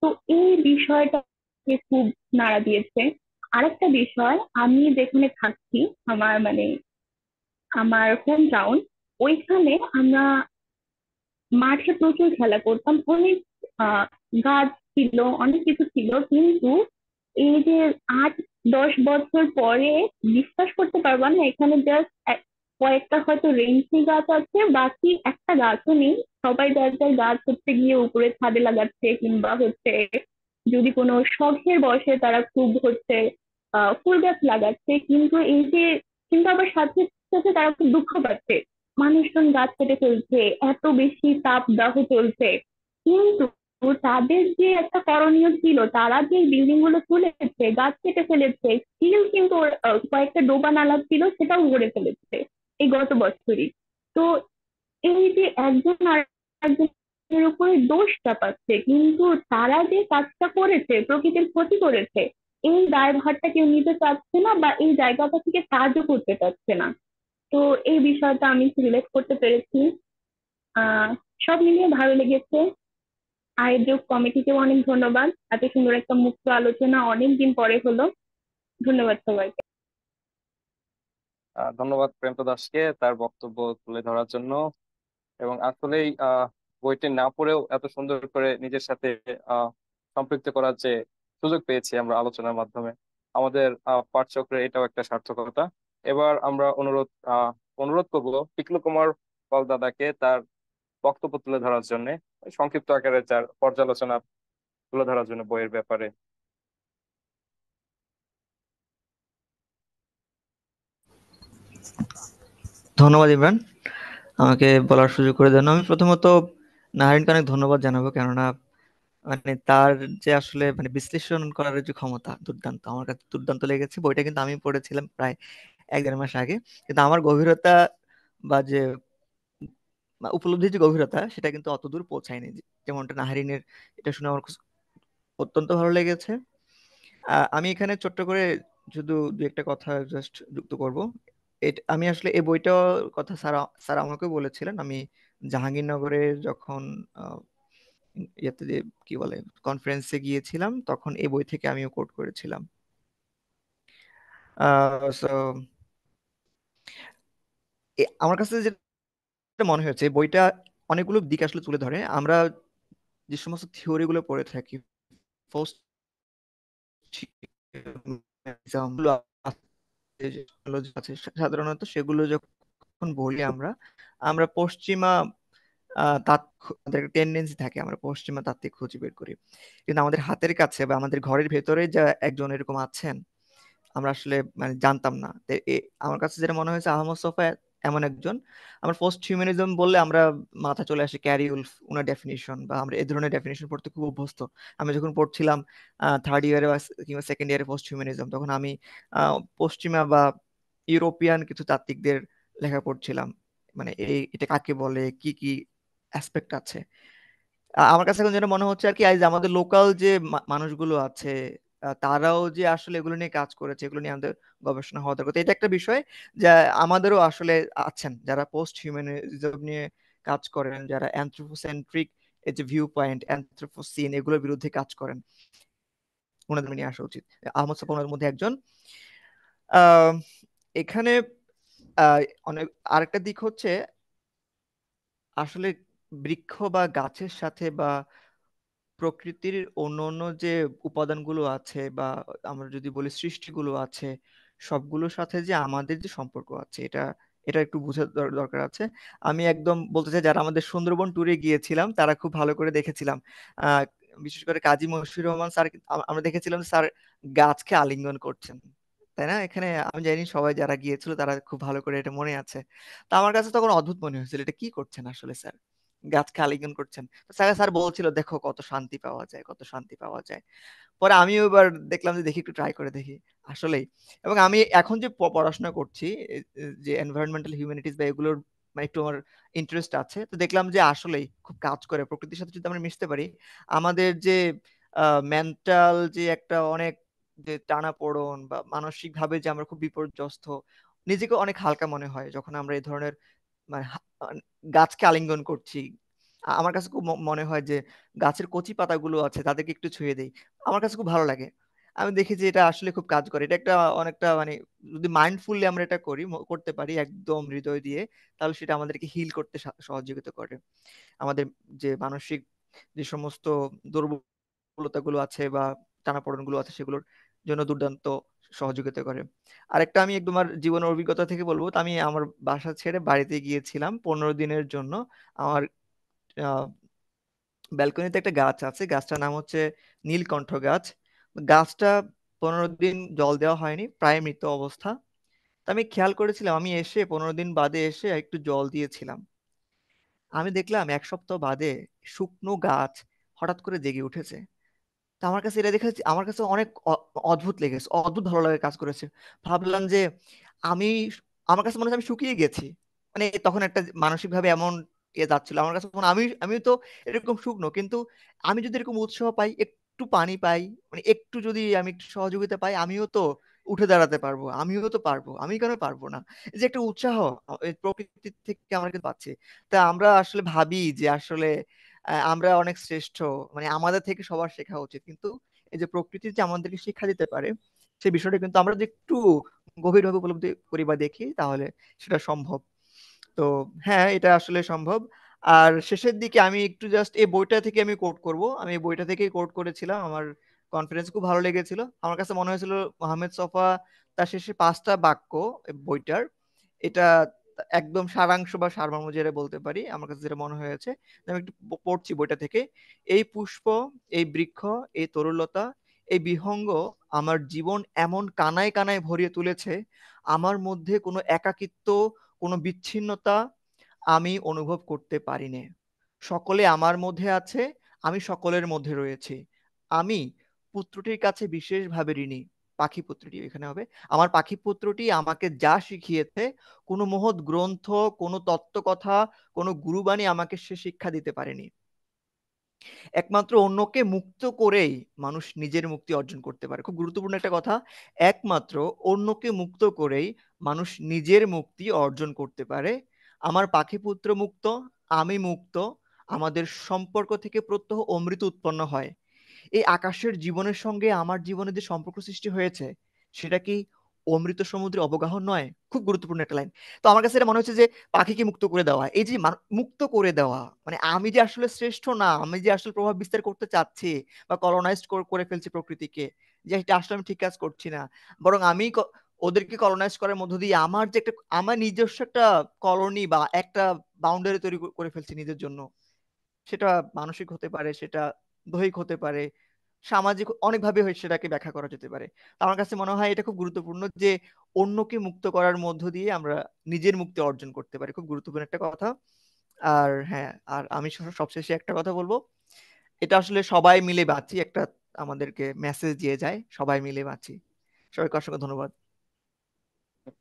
তো এই বিষয়টাকে খুব নাড়া দিয়েছে। আরেকটা বিষয়, আমি যেখানে থাকছি, আমার হোম টাউন, ওইখানে আমরা মাঠে প্রচুর খেলা করতাম, অনেক আহ গাছ ছিল, অনেক কিছু ছিল, কিন্তু এই যে 8-10 বছর পরে বিশ্বাস করতে পারবা না, এখানে জাস্ট কয়েকটা হয়তো রেঞ্চি গাছ আছে, বাকি একটা গাছও নেই। সবাই যার যার গাছ হচ্ছে গিয়ে উপরে ছাদে লাগাচ্ছে, কিংবা হচ্ছে যদি কোনো শখের বসে তারা খুব হচ্ছে ফুল গাছ লাগাচ্ছে। কিন্তু আবার সাথে সাথে তারা খুব দুঃখ পাচ্ছে, মানুষজন গাছ কেটে ফেলছে, এত বেশি তাপদাহ চলছে। কিন্তু তাদের যে একটা করণীয় ছিল, তারা যে বিল্ডিং গুলো তুলেছে, গাছ কেটে ফেলেছে, স্টিল কিন্তু কয়েকটা ডোবা নালা ছিল, সেটাও ভরে ফেলেছে এই গত বছরই। তো এই যে একজন আর একজনের উপরে দোষ চাপাচ্ছে, কিন্তু তারা যে কাজটা করেছে, প্রকৃতির ক্ষতি করেছে, এই দায়ভারটা কেউ নিতে চাচ্ছে না, বা এই জায়গাটা থেকে কাজও করতে চাচ্ছে না। তো এই বিষয়টা আমি রিলেট করতে পেরেছি। আহ সব মিলিয়ে ভালো লেগেছে। আয়োজক কমিটিকেও অনেক ধন্যবাদ, এত সুন্দর একটা মুক্ত আলোচনা অনেক দিন পরে হলো। ধন্যবাদ সবাইকে। ধন্যবাদ প্রেমতো দাসকে তার বক্তব্য তুলে ধরার জন্য। এবং আসলেই বইটি না পড়েও এত সুন্দর করে নিজের সাথে আহ সম্পৃক্ত করার যে সুযোগ পেয়েছি আমরা আলোচনার মাধ্যমে, আমাদের পাঠচক্রের এটাও একটা সার্থকতা। এবার আমরা অনুরোধ করবো পিকলু কুমার পাল দাদাকে তার বক্তব্য তুলে ধরার জন্য, সংক্ষিপ্ত আকারে তার পর্যালোচনা তুলে ধরার জন্য বইয়ের ব্যাপারে। ধন্যবাদ ইমরান, আমাকে বলার সুযোগ করে দেন। আমি প্রথমত নাহারিনকে অনেক ধন্যবাদ জানাবো, কেননা তার যে আসলে বিশ্লেষণ করার যে ক্ষমতা দুর্দান্ত, আমার কাছে দুর্দান্ত লেগেছে। বইটা কিন্তু আমি পড়েছিলাম প্রায় 1-1.5 মাস আগে, কিন্তু আমার গভীরতা বা যে উপলব্ধির যে গভীরতা, সেটা কিন্তু অত দূর পৌঁছায়নি যেমনটা নাহারিনের। এটা শুনে আমার অত্যন্ত ভালো লেগেছে। আমি এখানে ছোট্ট করে শুধু দু একটা কথা জাস্ট যুক্ত করব। আমি আসলে এই বইটার কথা স্যার স্যার আমাকে বলেছিলেন। আমি জাহাঙ্গীরনগরে যখন আহ, ইয়েতে কি বলে কনফারেন্সে গিয়েছিলাম, তখন এই বই থেকে আমিও কোট করেছিলাম। সো আমার কাছে যেটা মনে হয়েছে, এই বইটা অনেকগুলো দিক আসলে তুলে ধরে। আমরা যে সমস্ত থিওরি গুলো পড়ে থাকি, ফার্স্ট আছে, সাধারণত সেগুলো যখন বলি আমরা আমরা পশ্চিমা আমাদের টেন্ডেন্সি থাকে, আমরা পশ্চিমা তাত্ত্বিক খুঁজে বের করি। কিন্তু আমাদের হাতের কাছে বা আমাদের ঘরের ভেতরে যা একজন এরকম আছেন, আমরা আসলে জানতাম না। আমার কাছে যেটা মনে হয়েছে, আহমদ ছফা এমন একজন। আমরা পোস্ট হিউম্যানিজম বললে আমরা মাথা চলে আসে ক্যারি উলফ, ওনার ডেফিনিশন, বা আমরা এই ধরনের ডেফিনিশন পড়তে খুব অভ্যস্ত। আমি যখন পড়ছিলাম থার্ড ইয়ারে কিংবা সেকেন্ড ইয়ারে পোস্ট হিউম্যানিজম, তখন আমি পশ্চিমা বা ইউরোপিয়ান কিছু তাত্ত্বিকদের লেখা পড়ছিলাম, এটা কাকে বলে, কি কি অ্যাসপেক্ট আছে। আমার কাছে এখন যেটা মনে হচ্ছে আর কি, এই যে আমাদের লোকাল যে মানুষগুলো আছে, তারাও যে আসলে এগুলো নিয়ে কাজ করেছে, এগুলো নিয়ে আমাদের গবেষণা হওয়া দরকার। তো এটা একটা বিষয় যা আমাদেরও আসলে আছেন, যারা পোস্ট হিউম্যানিজম নিয়ে কাজ করেন, যারা অ্যানথ্রোপোসেন্ট্রিক এই যে ভিউ পয়েন্ট, অ্যানথ্রোপোসিন, এগুলোর বিরুদ্ধে কাজ করেন, ওনাদের নিয়ে আসা উচিত। আহমদ সাফা ওনাদের মধ্যে একজন। আহ এখানে আহ অনেক আরেকটা দিক হচ্ছে, আসলে বৃক্ষ বা গাছের সাথে বা প্রকৃতির অন্য অন্য যে উপাদানগুলো আছে বা আমরা যদি বলি সৃষ্টিগুলো আছে সবগুলোর সাথে যে আমাদের যে সম্পর্ক আছে এটা এটা একটু বোঝার দরকার আছে। আমি একদম বলতে চাই যারা আমাদের সুন্দরবন ট্যুরে গিয়েছিলাম তারা খুব ভালো করে দেখেছিলাম। আহ বিশেষ করে কাজী মশিউর রহমান স্যার আমরা দেখেছিলাম স্যার গাছকে আলিঙ্গন করছেন, তাই না? এখানে আমি জানি সবাই যারা গিয়েছিল তারা খুব ভালো করে এটা মনে আছে। তো আমার কাছে তখন অদ্ভুত মনে হয়েছিল এটা কি করছেন আসলে স্যার, গাছকে আলিঙ্গন করছেন। তো স্যার স্যার বলছিল দেখো কত শান্তি পাওয়া যায়, কত শান্তি পাওয়া যায়। পরে আমিও এবার দেখলাম যে দেখি একটু ট্রাই করে দেখি আসলেই। এবং আমি এখন যে পড়াশোনা করছি যে এনভায়রনমেন্টাল হিউম্যানিটিস বা এগুলোর মানে একটু আমার ইন্টারেস্ট আছে, তো দেখলাম যে আসলেই খুব কাজ করে প্রকৃতির সাথে যদি আমরা মিশতে পারি আমাদের যে মেন্টাল যে একটা অনেক যে টানাপোড়েন বা মানসিক ভাবে যে আমরা খুব বিপর্যস্ত, নিজেকে অনেক হালকা মনে হয় যখন আমরা এই ধরনের মানে গাছকে আলিঙ্গন করছি। আমার কাছে খুব মনে হয় যে গাছের কচি পাতাগুলো আছে তাদেরকে একটু ছুঁয়ে দেই, আমার কাছে খুব ভালো লাগে। আমি দেখি যে এটা আসলে খুব কাজ করে, এটা একটা অনেকটা মানে যদি মাইন্ডফুলি আমরা এটা করি করতে পারি একদম হৃদয় দিয়ে, তাহলে সেটা আমাদেরকে হিল করতে সহযোগিতা করে। আমাদের যে মানসিক যে সমস্ত দুর্বলতাগুলো আছে বা টানাপোড়েনগুলো আছে সেগুলোর জন্য দুর্দান্ত সহযোগিতা করে। আরেকটা আমি একদম আমার জীবনের অভিজ্ঞতা থেকে বলবো, তো আমি আমার বাসা ছেড়ে বাড়িতে গিয়েছিলাম 15 দিনের জন্য। আমার ব্যালকনিতে একটা গাছ আছে, গাছটার নাম হচ্ছে নীলকণ্ঠ গাছ। গাছটা 15 দিন জল দেওয়া হয়নি, প্রায় মৃত অবস্থা। তো আমি খেয়াল করেছিলাম, আমি এসে 15 দিন বাদে এসে একটু জল দিয়েছিলাম। আমি দেখলাম 1 সপ্তাহ বাদে শুকনো গাছ হঠাৎ করে জেগে উঠেছে। তো আমার কাছে এটা দেখে আমার কাছে অনেক অদ্ভুত লেগেছে, অদ্ভুত ভালো লাগে কাজ করেছে। ভাবলাম যে আমি, আমার কাছে মনে হচ্ছে আমি শুকিয়ে গেছি। মানে তখন একটা মানসিক ভাবে এমন যাচ্ছিল আমার কাছে মনে হয় আমি তো এরকম শুকনো, কিন্তু আমি যদি এরকম উৎসাহ পাই, একটু পানি পাই, মানে একটু যদি আমি একটু সহযোগিতা পাই, আমিও তো উঠে দাঁড়াতে পারবো, আমিও তো পারবো, আমি কেন পারবো না? এই যে একটা উৎসাহ এই প্রকৃতি থেকে আমরা কিন্তু পাচ্ছি। তা আমরা আসলে ভাবি যে আসলে আমরা অনেক শ্রেষ্ঠ, মানে আমাদের থেকে সবার শেখা উচিত, কিন্তু এই যে প্রকৃতি যে আমাদেরকে শিক্ষা দিতে পারে সেই বিষয়টা কিন্তু আমরা যদি একটু গভীরভাবে উপলব্ধি করি বা দেখি তাহলে সেটা সম্ভব। তো হ্যাঁ, এটা আসলে সম্ভব। আর শেষের দিকে আমি একটু জাস্ট এই বইটা থেকে আমি কোট করব, আমি এই বইটা থেকেই কোট করেছিলাম, আমার কনফিডেন্স খুব ভালো লেগেছিল। আমার কাছে মনে হয়েছিল মোহাম্মদ সফা তার শেষে 5টা বাক্য এই বইটার, এটা একদম সারাংশ বা সারমর্ম যেটা বলতে পারি আমার কাছে যেটা মনে হয়েছে। আমি একটু পড়ছি বইটা থেকে। এই পুষ্প, এই বৃক্ষ, এই তরুলতা, এই বিহঙ্গ আমার জীবন এমন কানায় কানায় ভরিয়ে তুলেছে, আমার মধ্যে কোনো একাকিত্ব, কোনো বিচ্ছিন্নতা আমি অনুভব করতে পারিনি। সকলে আমার মধ্যে আছে, আমি সকলের মধ্যে রয়েছি। আমি পুত্রটির কাছে বিশেষভাবে ঋণী। পাখি পুত্রটি এখানে হবে। আমার পাখি পুত্রটি আমাকে যা শিখিয়েছে, কোনো মহৎ গ্রন্থ, কোনো তত্ত্বকথা, কোনো গুরুবাণী আমাকে সে শিক্ষা দিতে পারেনি। একমাত্র অন্যকে মুক্ত করেই মানুষ নিজের মুক্তি অর্জন করতে পারে। খুব গুরুত্বপূর্ণ একটা কথা। একমাত্র অন্যকে মুক্ত করেই মানুষ নিজের মুক্তি অর্জন করতে পারে। আমার পাখিপুত্র মুক্ত, আমি মুক্ত, আমাদের সম্পর্ক থেকে প্রত্যহ অমৃত উৎপন্ন হয়। এই আকাশের জীবনের সঙ্গে আমার জীবনে যে সম্পর্ক সৃষ্টি হয়েছে সেটা কি অমৃত সমুদ্রে অবগাহন নয়? খুব গুরুত্বপূর্ণ একটা লাইন। তো আমার কাছে এটা মনে হচ্ছে যে পাখিকে মুক্ত করে দেওয়া, এই যে মুক্ত করে দেওয়া, মানে আমি যে আসলে শ্রেষ্ঠ না, আমি যে আসলে প্রভাব বিস্তার করতে চাচ্ছি বা কলোনাইজড করে ফেলছি প্রকৃতিকে, যে এটা আসলে আমি ঠিক কাজ করছি না, বরং আমি ওদেরকে কলোনাইজ করার মধ্য দিয়ে আমার যে একটা আমার নিজস্ব একটা কলোনি বা একটা বাউন্ডারি তৈরি করে ফেলছি নিজের জন্য। সেটা মানসিক হতে পারে, সেটা দৈহিক হতে পারে, সামাজিক অনেকভাবে সেটাকে ব্যাখ্যা করা যেতে পারে। তো আমার কাছে মনে হয় এটা খুব গুরুত্বপূর্ণ যে অন্যকে মুক্ত করার মধ্য দিয়ে আমরা নিজের মুক্তি অর্জন করতে পারি, খুব গুরুত্বপূর্ণ একটা কথা। আর হ্যাঁ, আর আমি সবশেষে একটা কথা বলবো, এটা আসলে সবাই মিলে বাঁচি একটা আমাদেরকে মেসেজ দিয়ে যায়, সবাই মিলে বাঁচি। সবাইকে অসংখ্য ধন্যবাদ।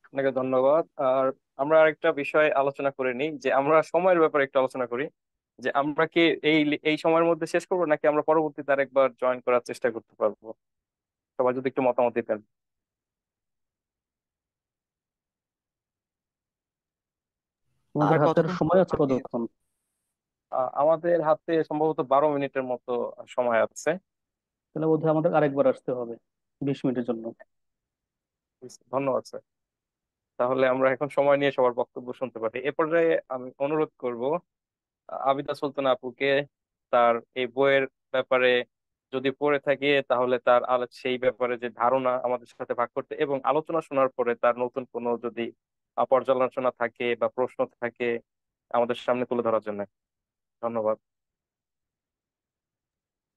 আপনাকে ধন্যবাদ। আর আমরা আরেকটা বিষয় আলোচনা করে নিই, যে আমরা সময়ের ব্যাপারে একটু আলোচনা করি, যে আমরা কি এই এই সময়ের মধ্যে শেষ করবো নাকি আমরা পরবর্তীতে আরেকবার জয়েন করার চেষ্টা করতে পারবো? সবাই যদি একটু মতামত দিতেন। আমাদের আর হাতের কতক্ষণ সময় আছে বাকি আছে? কতক্ষণ? আমাদের হাতে সম্ভবত 12 মিনিটের মতো সময় আছে। তাহলে বোধহয় আমাদের আরেকবার আসতে হবে 20 মিনিটের জন্য। ধন্যবাদ স্যার। তাহলে আমরা এখন সময় নিয়ে সবার বক্তব্য শুনতে পারি। এ পর্যায়ে আমি অনুরোধ করব আবিদা সুলতানা আপুকে তার এই বইয়ের ব্যাপারে যদি পড়ে থাকি, তাহলে তার সেই ব্যাপারে যে ধারণা আমাদের সাথে ভাগ করতে, এবং আলোচনা শোনার পরে তার নতুন কোনো যদি পর্যালোচনা থাকে বা প্রশ্ন থাকে আমাদের সামনে তুলে ধরার জন্য। ধন্যবাদ।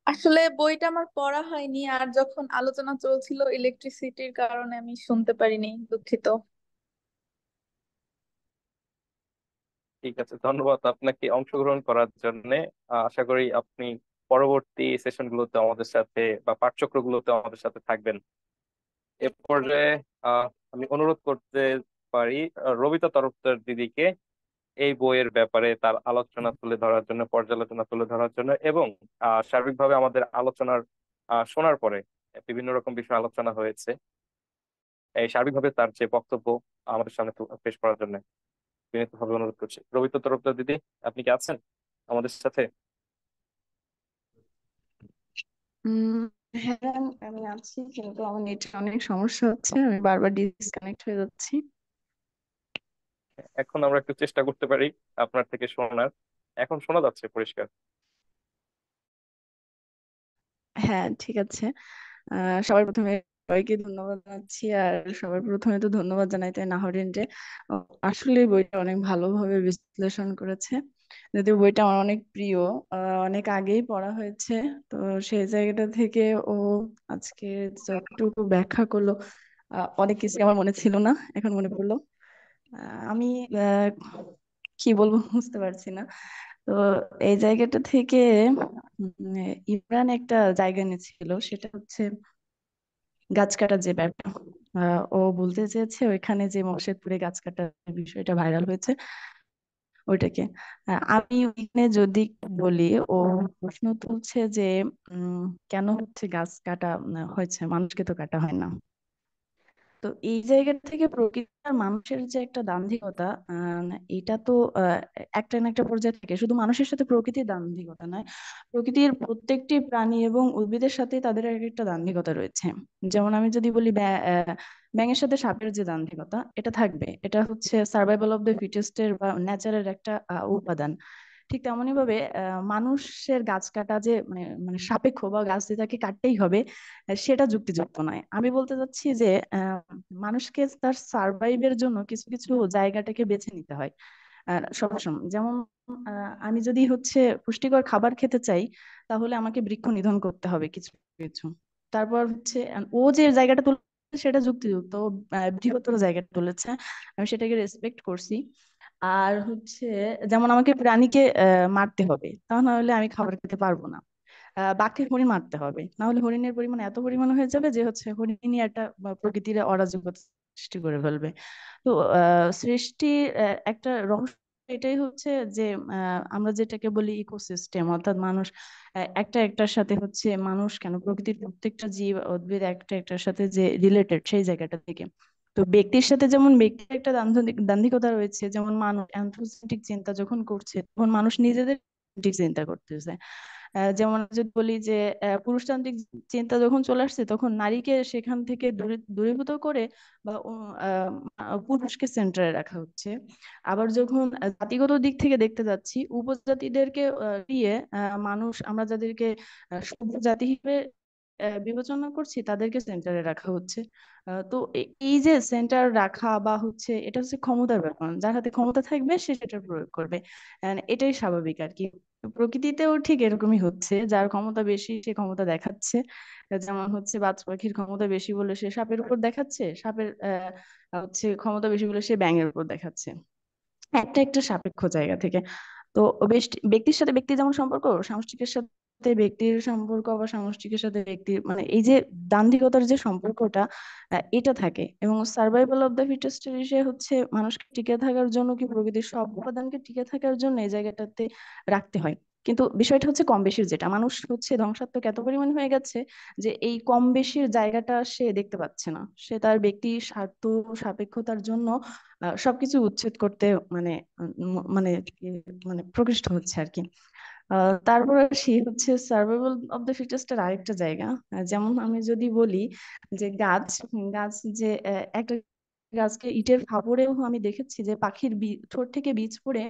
আসলে বইটা আমার পড়া হয়নি, আর যখন আলোচনা চলছিল ইলেকট্রিসিটির কারণে আমি শুনতে পারিনি, দুঃখিত। ঠিক আছে, ধন্যবাদ আপনাকে অংশগ্রহণ করার জন্য। আশা করি আপনি পরবর্তী সেশনগুলোতে আমাদের সাথে বা পাঠচক্রগুলোতে আমাদের সাথে থাকবেন। এ পর্যায়ে আমি অনুরোধ করতে পারি রবিতা তরফদার দিদিকে এই বইয়ের ব্যাপারে তার আলোচনা তুলে ধরার জন্য, পর্যালোচনা তুলে ধরার জন্য, এবং সার্বিকভাবে আমাদের আলোচনার শোনার পরে বিভিন্ন রকম বিষয় আলোচনা হয়েছে, এই সার্বিকভাবে তার যে বক্তব্য আমাদের সামনে পেশ করার জন্য বিনীতভাবে অনুরোধ করছি। রবিতা তরফদার দিদি, আপনি কি আছেন আমাদের সাথে? উম হ্যাঁ, আমি আছি, কিন্তু আমার নেটে অনেক সমস্যা হচ্ছে, আমি বারবার ডিসকানেক্ট হয়ে যাচ্ছি। এখন আমরা একটু চেষ্টা করতে পারি আপনার থেকে শোনার। এখন শোনা যাচ্ছে পরিষ্কার। হ্যাঁ, ঠিক আছে। সবার প্রথমে সবাইকে ধন্যবাদ জানাচ্ছি, আর সবার প্রথমে তো ধন্যবাদ জানাইতে নাহরিন যে আসলে বইটা অনেক ভালোভাবে বিশ্লেষণ করেছে। যদিও বইটা আমার অনেক প্রিয়, অনেক আগেই পড়া হয়েছে, তো সেই জায়গাটা থেকে ও আজকে যতটুকু ব্যাখ্যা করলো, অনেক কিছু আমার মনে ছিল না, এখন মনে পড়লো। আমি আহ, কি বলবো বুঝতে পারছি না। তো এই জায়গাটা থেকে ইমরান একটা জায়গা নিয়েছিল, সেটা হচ্ছে গাছ কাটার যে ব্যাপারটা। ও বলতে চেয়েছে ওইখানে যে মকসেদপুরে গাছ কাটার বিষয়টা ভাইরাল হয়েছে ওইটাকে। আমি ওইখানে যদি বলি, ও প্রশ্ন তুলছে যে কেন হচ্ছে গাছ কাটা হয়েছে, মানুষকে তো কাটা হয় না। তো এই জায়গা থেকে প্রকৃতি আর মানুষের যে একটা দাম্ভিকতা, এটা তো একটা না একটা পর্যায়ে থাকে। শুধু মানুষের সাথে প্রকৃতির দাম্ভিকতা নয়, প্রকৃতির প্রত্যেকটি প্রাণী এবং উদ্ভিদের সাথে তাদের এক একটা দাম্ভিকতা রয়েছে। যেমন আমি যদি বলি ব্যাঙের সাথে সাপের যে দাম্ভিকতা, এটা থাকবে। এটা হচ্ছে সার্ভাইভাল অফ দ্য ফিটেস্টের বা ন্যাচারের একটা উপাদান। ঠিক তেমনই ভাবে মানুষের গাছ কাটা যে মানে মানে সাপেক্ষ বা গাছ যে তাকে কাটতেই হবে, সেটা যুক্তিযুক্ত নয়। আমি বলতে চাচ্ছি যে মানুষকে তার সার্ভাইভের জন্য কিছু কিছু জায়গাটাকে বেছে নিতে হয় সবসময়। যেমন আমি যদি হচ্ছে পুষ্টিকর খাবার খেতে চাই, তাহলে আমাকে বৃক্ষ নিধন করতে হবে কিছু কিছু। তারপর হচ্ছে ও যে জায়গাটা তুলেছে সেটা যুক্তিযুক্ত, ও, বৃহত্তর জায়গাটা তুলেছে, আমি সেটাকে রেসপেক্ট করছি। আর হচ্ছে যেমন আমাকে প্রাণীকে মারতে হবে, তা না হলে আমি খাবার খেতে পারবো না। বাঘকে হরিণ মারতে হবে, না হলে হরিণের পরিমাণ এত পরিমাণ হয়ে যাবে যে হচ্ছে হরিণই একটা প্রকৃতির অরাজকতা সৃষ্টি করে ফেলবে। তো সৃষ্টির একটা রহস্য এটাই হচ্ছে যে আমরা যেটাকে বলি ইকোসিস্টেম, অর্থাৎ মানুষ একটা একটার সাথে হচ্ছে, মানুষ কেন প্রকৃতির প্রত্যেকটা জীব উদ্ভিদ একটা একটার সাথে যে রিলেটেড, সেই জায়গাটা থেকে। তো ব্যক্তির সাথে যেমন ব্যক্তির একটা দান্দিকতা রয়েছে, যেমন মানুষ অ্যানথ্রোসেন্ট্রিক চিন্তা যখন করছে, তখন মানুষ নিজেদের চিন্তা করতেছে। যেমন যদি বলি যে পুরুষতান্ত্রিক চিন্তা যখন চলে আসছে, তখন নারীকে সেখান থেকে দূরীভূত করে বা পুরুষকে সেন্টারে রাখা হচ্ছে। আবার যখন জাতিগত দিক থেকে দেখতে যাচ্ছি, উপজাতিদেরকে দিয়ে মানুষ, আমরা যাদেরকে সভ্য জাতি হিসেবে বিবেচনা করছি, তাদেরকে সেন্টারে রাখা হচ্ছে। তো এই যে সেন্টার রাখা বা হচ্ছে, এটা হচ্ছে ক্ষমতার ব্যাপার, যার হাতে ক্ষমতা থাকবে সে সেটা প্রয়োগ করবে। এটাই স্বাভাবিক আর কি। প্রকৃতিতেও ঠিক এরকমই হচ্ছে, যার ক্ষমতা বেশি সে ক্ষমতা দেখাচ্ছে। যেমন হচ্ছে বাজ পাখির ক্ষমতা বেশি বলে সে সাপের উপর দেখাচ্ছে, সাপের হচ্ছে ক্ষমতা বেশি বলে সে ব্যাঙের উপর দেখাচ্ছে, একটা একটা সাপেক্ষ জায়গা থেকে। তো ব্যক্তির সাথে ব্যক্তির যেমন সম্পর্ক, সামষ্টিকের সাথে ব্যক্তির সম্পর্ক, আবার সামষ্টিকের সাথে ব্যক্তির মানে এই যে দান্দিকতার যে সম্পর্কটা, এটা থাকে। এবং সার্ভাইভাল অফ দ্য ফিটেস্ট সে হচ্ছে মানুষকে টিকে থাকার জন্য কি প্রকৃতির সব উপাদানকে টিকে থাকার জন্য এই জায়গাটাতে রাখতে হয়। কিন্তু বিষয়টা হচ্ছে কম বেশির, যেটা মানুষ হচ্ছে ধ্বংসাত্মক এত পরিমাণ হয়ে গেছে যে এই কম বেশির জায়গাটা সে দেখতে পাচ্ছে না। সে তার ব্যক্তি স্বার্থ সাপেক্ষতার জন্য সবকিছু উচ্ছেদ করতে মানে মানে মানে প্রকৃষ্ট হচ্ছে আর কি। তারপর আসি হচ্ছে সার্ভাইভাল অফ দ্য ফিটেস্টের আরেকটা জায়গা। যেমন আমি যদি বলি যে গাছ গাছ যে একটা গাছকে ইটের ফাপড়েও আমি দেখেছি যে পাখির ঠোঁট থেকে বীজ পড়ে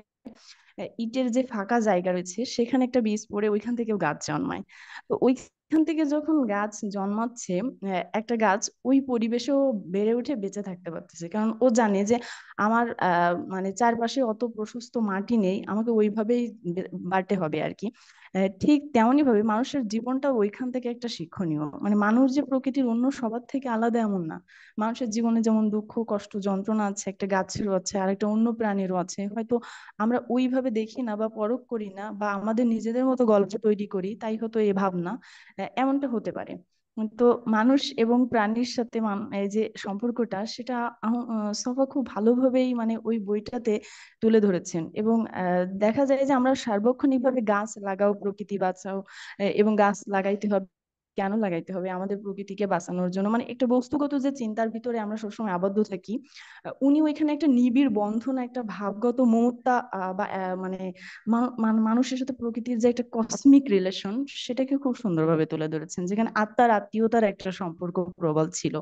ইটের যে ফাঁকা জায়গা রয়েছে সেখানে একটা বীজ পড়ে ওইখান থেকেও গাছ জন্মায়। তো ওইখান থেকে যখন গাছ জন্মাচ্ছে, একটা গাছ ওই পরিবেশেও বেড়ে উঠে বেঁচে থাকতে পারতেছে, কারণ ও জানে যে আমার মানে চারপাশে অত প্রশস্ত মাটি নেই, আমাকে ওইভাবেই বাড়তে হবে আর কি। ঠিক তেমনি ভাবে মানুষের জীবনটা ওইখান থেকে একটা শিক্ষণীয়, মানে মানুষ যে প্রকৃতির অন্য সবার থেকে আলাদা এমন না। মানুষের জীবনে যেমন দুঃখ কষ্ট যন্ত্রণা আছে, একটা গাছেরও আছে আর একটা অন্য প্রাণীরও আছে, হয়তো আমরা ওইভাবে দেখি না বা পরখ করি না বা আমাদের নিজেদের মতো গল্প তৈরি করি, তাই হয়তো এই ভাবনা এমনটা হতে পারে। তো মানুষ এবং প্রাণীর সাথে এই যে সম্পর্কটা, সেটা সফা খুব ভালোভাবেই মানে ওই বইটাতে তুলে ধরেছেন। এবং দেখা যায় যে আমরা সার্বক্ষণিকভাবে গাছ লাগাও, প্রকৃতি বাঁচাও, এবং গাছ লাগাইতে হবে। কেন লাগাইতে হবে? আমাদের প্রকৃতিকে বাঁচানোর জন্য, মানে একটা বস্তুগত যে চিন্তার ভিতরে আমরা সবসময় আবদ্ধ থাকি, উনি ওইখানে একটা নিবিড় বন্ধন, একটা ভাবগত মমতা, বা মানে মানুষের সাথে প্রকৃতির যে একটা কসমিক রিলেশন, সেটাকে খুব সুন্দরভাবে তুলে ধরেছেন, যেখানে আত্মার আত্মীয়তার একটা সম্পর্ক প্রবল ছিল।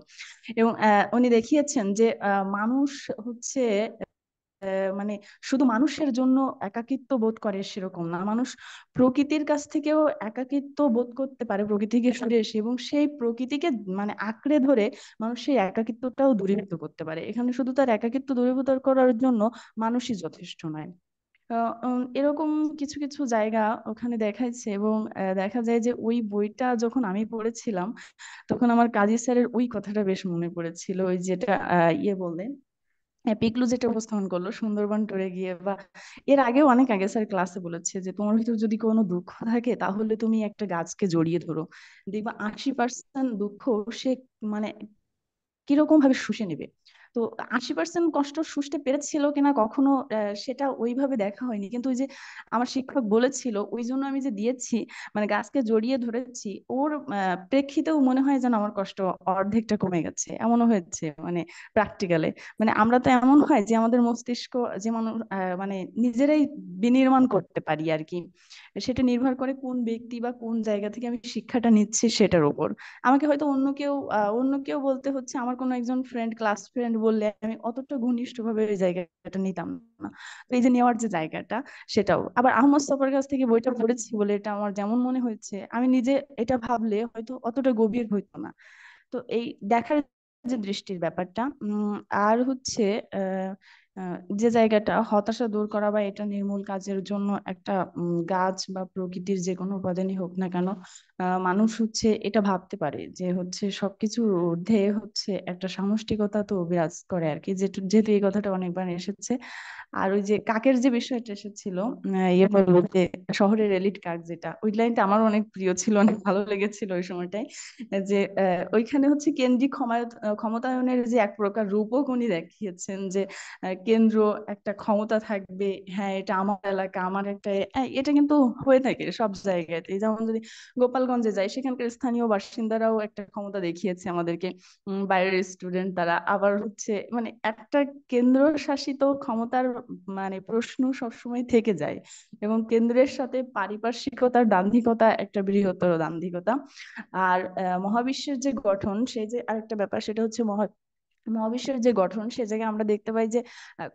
এবং উনি দেখিয়েছেন যে মানুষ হচ্ছে মানে শুধু মানুষের জন্য একাকিত্ব বোধ করে সেরকম না, মানুষ প্রকৃতির কাছ থেকেও একাকিত্ব বোধ করতে পারে প্রকৃতিকে সরে এসে, এবং সেই প্রকৃতিকে মানে আঁকড়ে ধরে মানুষ সেই একাকিত্বটাও দূরীভূত করতে পারে। এখানে শুধু তার একাকিত্ব দূরীভূত করার জন্য মানুষই যথেষ্ট নয়। এরকম কিছু কিছু জায়গা ওখানে দেখাইছে। এবং দেখা যায় যে ওই বইটা যখন আমি পড়েছিলাম, তখন আমার কাজী স্যারের ওই কথাটা বেশ মনে পড়েছিল, ওই যেটা ইয়ে বললেন, পিকলু যেটা উপস্থাপন করলো সুন্দরবন ট্যুরে গিয়ে, বা এর আগেও অনেক আগে স্যার ক্লাসে বলেছে যে তোমার ভিতর যদি কোনো দুঃখ থাকে তাহলে তুমি একটা গাছকে জড়িয়ে ধরো, দেখবা 80% দুঃখ সে মানে কিরকম ভাবে শুষে নেবে। তো 80% কষ্ট শুষতে পেরেছিল কিনা কখনো সেটা ওইভাবে দেখা হয়নি, কিন্তু ওই যে আমার শিক্ষক বলেছিল ওই জন্য আমি যে দিয়েছি, মানে গাছকে জড়িয়ে ধরেছি, ওর প্রেক্ষিতেও মনে হয় যেন আমার কষ্ট অর্ধেকটা কমে গেছে, এমনও হয়েছে মানে প্র্যাকটিক্যালে। মানে আমরা তো এমন হয় যে আমাদের মস্তিষ্ক যে মানুষ মানে নিজেরাই বিনির্মাণ করতে পারি আর কি। সেটা নির্ভর করে কোন ব্যক্তি বা কোন জায়গা থেকে আমি শিক্ষাটা নিচ্ছি সেটার উপর। আমাকে হয়তো অন্য কেউ বলতে হচ্ছে, আমার কোনো একজন ফ্রেন্ড, ক্লাস ফ্রেন্ড বললে আমি অতটা ঘনিষ্ঠভাবে ওই জায়গাটা নিতাম না। তো এই যে নেওয়ার যে জায়গাটা, সেটাও আবার আহমদ ছফার কাছ থেকে বইটা পড়েছি বলে এটা আমার যেমন মনে হয়েছে, আমি নিজে এটা ভাবলে হয়তো অতটা গভীর হইতো না। তো এই দেখার যে দৃষ্টির ব্যাপারটা, আর হচ্ছে আহ যে জায়গাটা হতাশা দূর করা বা এটা নির্মূল কাজের জন্য একটা গাছ বা প্রকৃতির যে কোনো উপাদানই হোক না কেন, মানুষ হচ্ছে এটা ভাবতে পারে যে হচ্ছে সবকিছু ঊর্ধ্বে হচ্ছে একটা সামষ্টিকতা তো বিরাজ করে আর কি, যেহেতু যেহেতু এই কথাটা অনেকবার এসেছে। আর ওই যে কাকের যে বিষয়টা এসেছিল, ইয়ে বলতে শহরের এলিট কাক, যেটা ওই লাইনটা আমার অনেক প্রিয় ছিল, অনেক ভালো লেগেছিল ওই সময়টায়। যে ওইখানে হচ্ছে কেন্দ্রিক ক্ষমতায়নের যে এক প্রকার রূপক উনি দেখিয়েছেন, যে কেন্দ্র একটা ক্ষমতা থাকবে, হ্যাঁ এটা আমার এলাকা, আমার একটা এটা কিন্তু হয়ে থাকে সব জায়গাতে। যেমন যদি গোপালগঞ্জে যাই, সেখানকার স্থানীয় বাসিন্দারাও একটা ক্ষমতা দেখিয়েছে আমাদেরকে, বাইরের স্টুডেন্ট তারা আবার হচ্ছে, মানে একটা কেন্দ্র শাসিত ক্ষমতার মানে প্রশ্ন সবসময় থেকে যায়, এবং কেন্দ্রের সাথে পারিপার্শ্বিকতার দান্ধিকতা একটা বৃহত্তর দান্ধিকতা। আর মহাবিশ্বের যে গঠন, সেই যে আরেকটা ব্যাপার, সেটা হচ্ছে মহাবিশ্বের যে গঠন, সে জায়গায় আমরা দেখতে পাই যে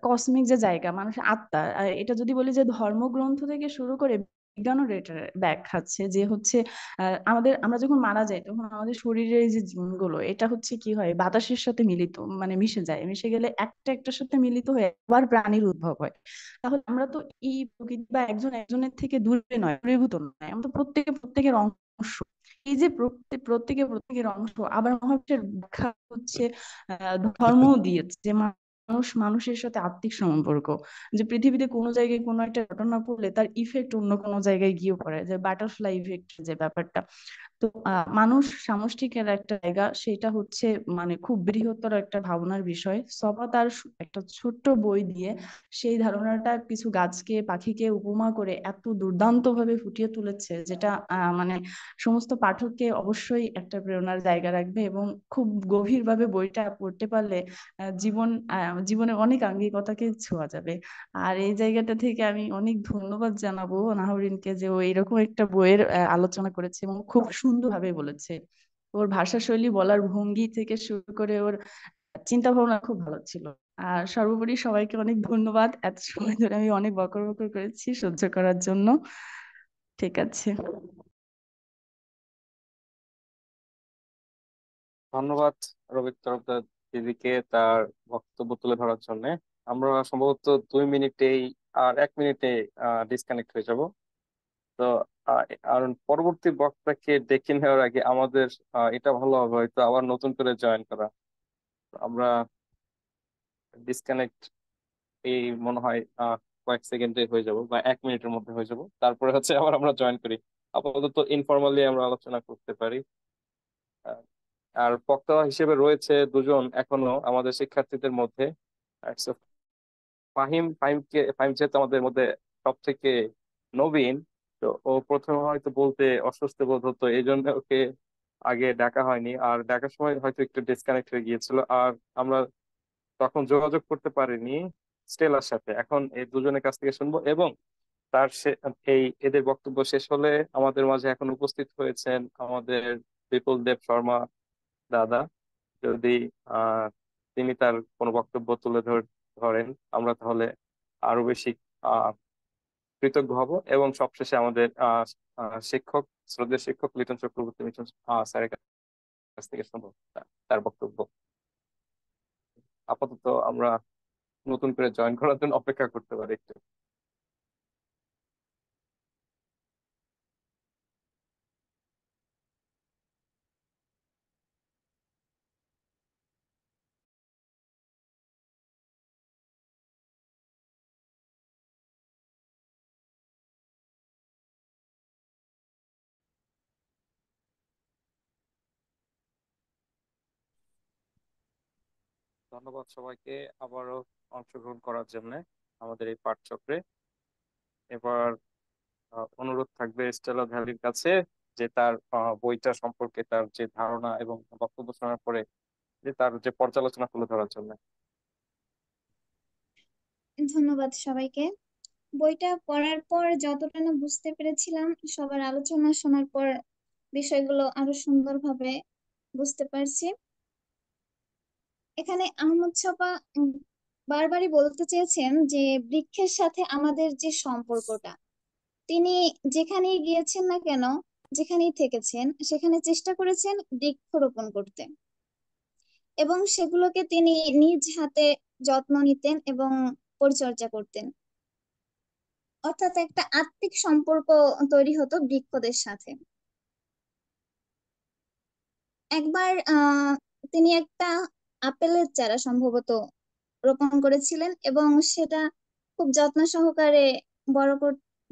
কসমিক যে জায়গা, মানুষের আত্মা, এটা যদি বলি যে ধর্মগ্রন্থ থেকে শুরু করে বিজ্ঞানও এটা ব্যাখ্যাচ্ছে যে হচ্ছে আমরা যখন মারা যাই তখন আমাদের শরীরের এই যে জিনগুলো, এটা হচ্ছে কি হয়, বাতাসের সাথে মিলিত মানে মিশে যায়, মিশে গেলে একটা একটার সাথে মিলিত হয়ে আবার প্রাণীর উদ্ভব হয়। তাহলে আমরা তো এই প্রকৃতি বা একজন একজনের থেকে দূরে নয়, দূরীভূত নয়, আমরা তো প্রত্যেকে প্রত্যেকের অংশ। এই যে প্রত্যেকে প্রত্যেকের অংশ, আবার মহাবিশ্বের ব্যাখ্যা হচ্ছে ধর্ম দিয়েছে যে মানুষ মানুষের সাথে আত্মিক সম্পর্ক, যে পৃথিবীতে কোনো জায়গায় কোনো একটা ঘটনা পড়লে তার ইফেক্ট অন্য কোনো জায়গায় গিয়ে পড়ে, যে বাটারফ্লাই ইফেক্ট যে ব্যাপারটা। তো মানুষ সামষ্টিকের একটা জায়গা, সেটা হচ্ছে মানে খুব বৃহত্তর একটা ভাবনার বিষয়। সবা তার একটা ছোট্ট বই দিয়ে সেই ধারণাটা কিছু গাছকে পাখিকে উপমা করে এত দুর্দান্ত ভাবে ফুটিয়ে তুলেছে, যেটা মানে সমস্ত পাঠককে অবশ্যই একটা প্রেরণার জায়গা রাখবে। এবং খুব গভীরভাবে বইটা পড়তে পারলে জীবনে অনেক আঙ্গিকতাকে ছোঁয়া যাবে। আর এই জায়গাটা থেকে আমি অনেক ধন্যবাদ জানাবো নাহরিনকে, যে ও এরকম একটা বইয়ের আলোচনা করেছে এবং খুব সুন্দরভাবে বলেছে। ওর ভাষা শৈলী, বলার ভঙ্গি থেকে শুরু করে ওর চিন্তা ভাবনা খুব ভালো ছিল। আর সর্বোপরি সবাইকে অনেক ধন্যবাদ, এত সময় ধরে আমি অনেক বকর বকর করেছি, সহ্য করার জন্য। ঠিক আছে। ধন্যবাদ রবি তরফদার দিদিকে তার বক্তব্য তুলে ধরার জন্য। আমরা সম্ভবত 2 মিনিটেই আর 1 মিনিটে ডিসকানেক্ট হয়ে যাব। তো আর পরবর্তী বক্তাকে ডেকে নেওয়ার আগে আমাদের এটা ভালো হবে হয়তো আবার নতুন করে জয়েন করা। তো আমরা ডিসকানেক্ট এই মনে হয় কয়েক সেকেন্ডে হয়ে যাব বা 1 মিনিটের মধ্যে হয়ে যাব, তারপরে হচ্ছে আবার আমরা জয়েন করি। আপাতত ইনফর্মালি আমরা আলোচনা করতে পারি। আহ, আর বক্তা হিসেবে রয়েছে দুজন এখনো আমাদের শিক্ষার্থীদের মধ্যে। So, ফাহিম যেহেতু আমাদের মধ্যে সব থেকে নবীন, তো ও প্রথমে হয়তো বলতে অস্বস্তি বোধ হতো, এই জন্য ওকে আগে ডাকা হয়নি, আর ডাকার সময় হয়তো একটু ডিসকানেক্ট হয়ে গিয়েছিল, আর আমরা তখন যোগাযোগ করতে পারিনি স্টেলার সাথে। এখন এই দুজনের কাছ থেকে শুনবো, এবং এদের বক্তব্য শেষ হলে আমাদের মাঝে এখন উপস্থিত হয়েছেন আমাদের বিপুল দেব শর্মা দাদা। যদি আহ তিনি তার কোনো বক্তব্য তুলে ধরেন, আমরা তাহলে আরো বেশি আহ কৃতজ্ঞ হব। এবং সবশেষে আমাদের শিক্ষক, শ্রদ্ধেয় শিক্ষক লিটন চক্রবর্তী মিঠুন স্যারের কাছ থেকে শুনবো তার বক্তব্য। আপাতত আমরা নতুন করে জয়েন করার জন্য অপেক্ষা করতে পারি একটু। ধন্যবাদ সবাইকে আবারও অংশগ্রহণ করার জন্য আমাদের এই পাঠচক্রে। এবার অনুরোধ থাকবে স্টেলা ভ্যালির কাছে যে তার বইটা সম্পর্কে তার যে ধারণা এবং বক্তব্য শোনার পরে যে তার যে পর্যালোচনা তুলে ধরার জন্য। ধন্যবাদ সবাইকে। বইটা পড়ার পর যতটা না বুঝতে পেরেছিলাম, সবার আলোচনা শোনার পর বিষয়গুলো আরো সুন্দরভাবে বুঝতে পারছি। এখানে আহমদ ছফা বারবারই বলতে চেয়েছেন যে বৃক্ষের সাথে আমাদের যে সম্পর্কটা, তিনি যেখানেই গিয়েছেন না কেন, যেখানেই থেকেছেন, সেখানে চেষ্টা করেছেন বৃক্ষরোপণ করতে, এবং সেগুলোকে তিনি নিজ হাতে যত্ন নিতেন এবং পরিচর্যা করতেন। অর্থাৎ একটা আত্মিক সম্পর্ক তৈরি হতো বৃক্ষদের সাথে। একবার তিনি একটা আপেলের চারা সম্ভবত রোপণ করেছিলেন, এবং সেটা খুব যত্ন সহকারে বড়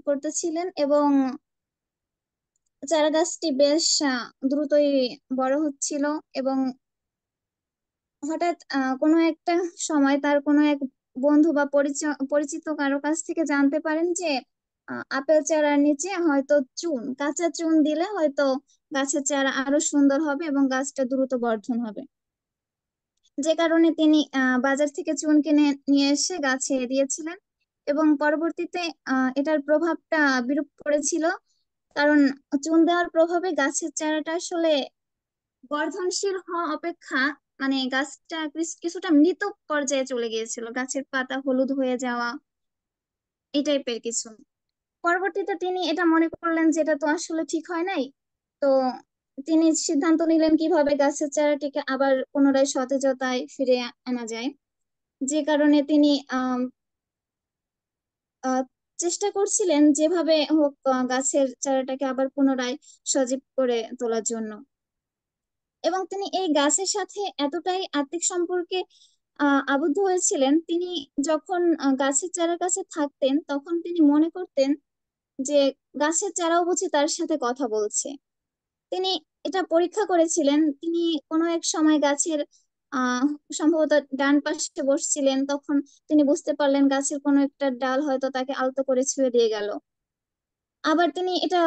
করতেছিলেন, এবং চারা গাছটি বেশ দ্রুতই বড় হচ্ছিল। এবং হঠাৎ কোনো একটা সময় তার কোনো এক বন্ধু বা পরিচিত কারো কাছ থেকে জানতে পারেন যে আপেল চারার নিচে হয়তো কাঁচা চুন দিলে হয়তো গাছের চারা আরো সুন্দর হবে এবং গাছটা দ্রুত বর্ধন হবে। যে কারণে তিনি বাজার থেকে চুন কিনে নিয়ে এসে গাছে দিয়েছিলেন, এবং পরবর্তীতে এটার প্রভাবটা বিরূপ পড়েছিল। কারণ চুন দেওয়ার প্রভাবে গাছের চারাটা আসলে বর্ধনশীল হওয়া অপেক্ষা মানে গাছটা কিছুটা মৃত পর্যায়ে চলে গিয়েছিল, গাছের পাতা হলুদ হয়ে যাওয়া, এই টাইপের কিছু। পরবর্তীতে তিনি এটা মনে করলেন যে এটা তো আসলে ঠিক হয় নাই। তো তিনি সিদ্ধান্ত নিলেন কিভাবে গাছের চারাটিকে আবার পুনরায় সতেজতায় ফিরে আনা যায়। যে কারণে তিনি আহ আহ, চেষ্টা করছিলেন যেভাবে হোক গাছের চারাটাকে আবার পুনরায় সজীব করে তোলার জন্য। এবং তিনি এই গাছের সাথে এতটাই আত্মিক সম্পর্কে আবদ্ধ হয়েছিলেন, তিনি যখন গাছের চারার কাছে থাকতেন তখন তিনি মনে করতেন যে গাছের চারাও বুঝি তার সাথে কথা বলছে। তিনি এটা পরীক্ষা করেছিলেন। তিনি কোনো এক সময় গাছের আহ সম্ভবত ডান পাশে বসছিলেন, তখন তিনি বুঝতে পারলেন গাছের কোনো একটা ডাল হয়তো তাকে আলতো করে ছুঁয়ে দিয়ে গেল। আবার তিনি এটা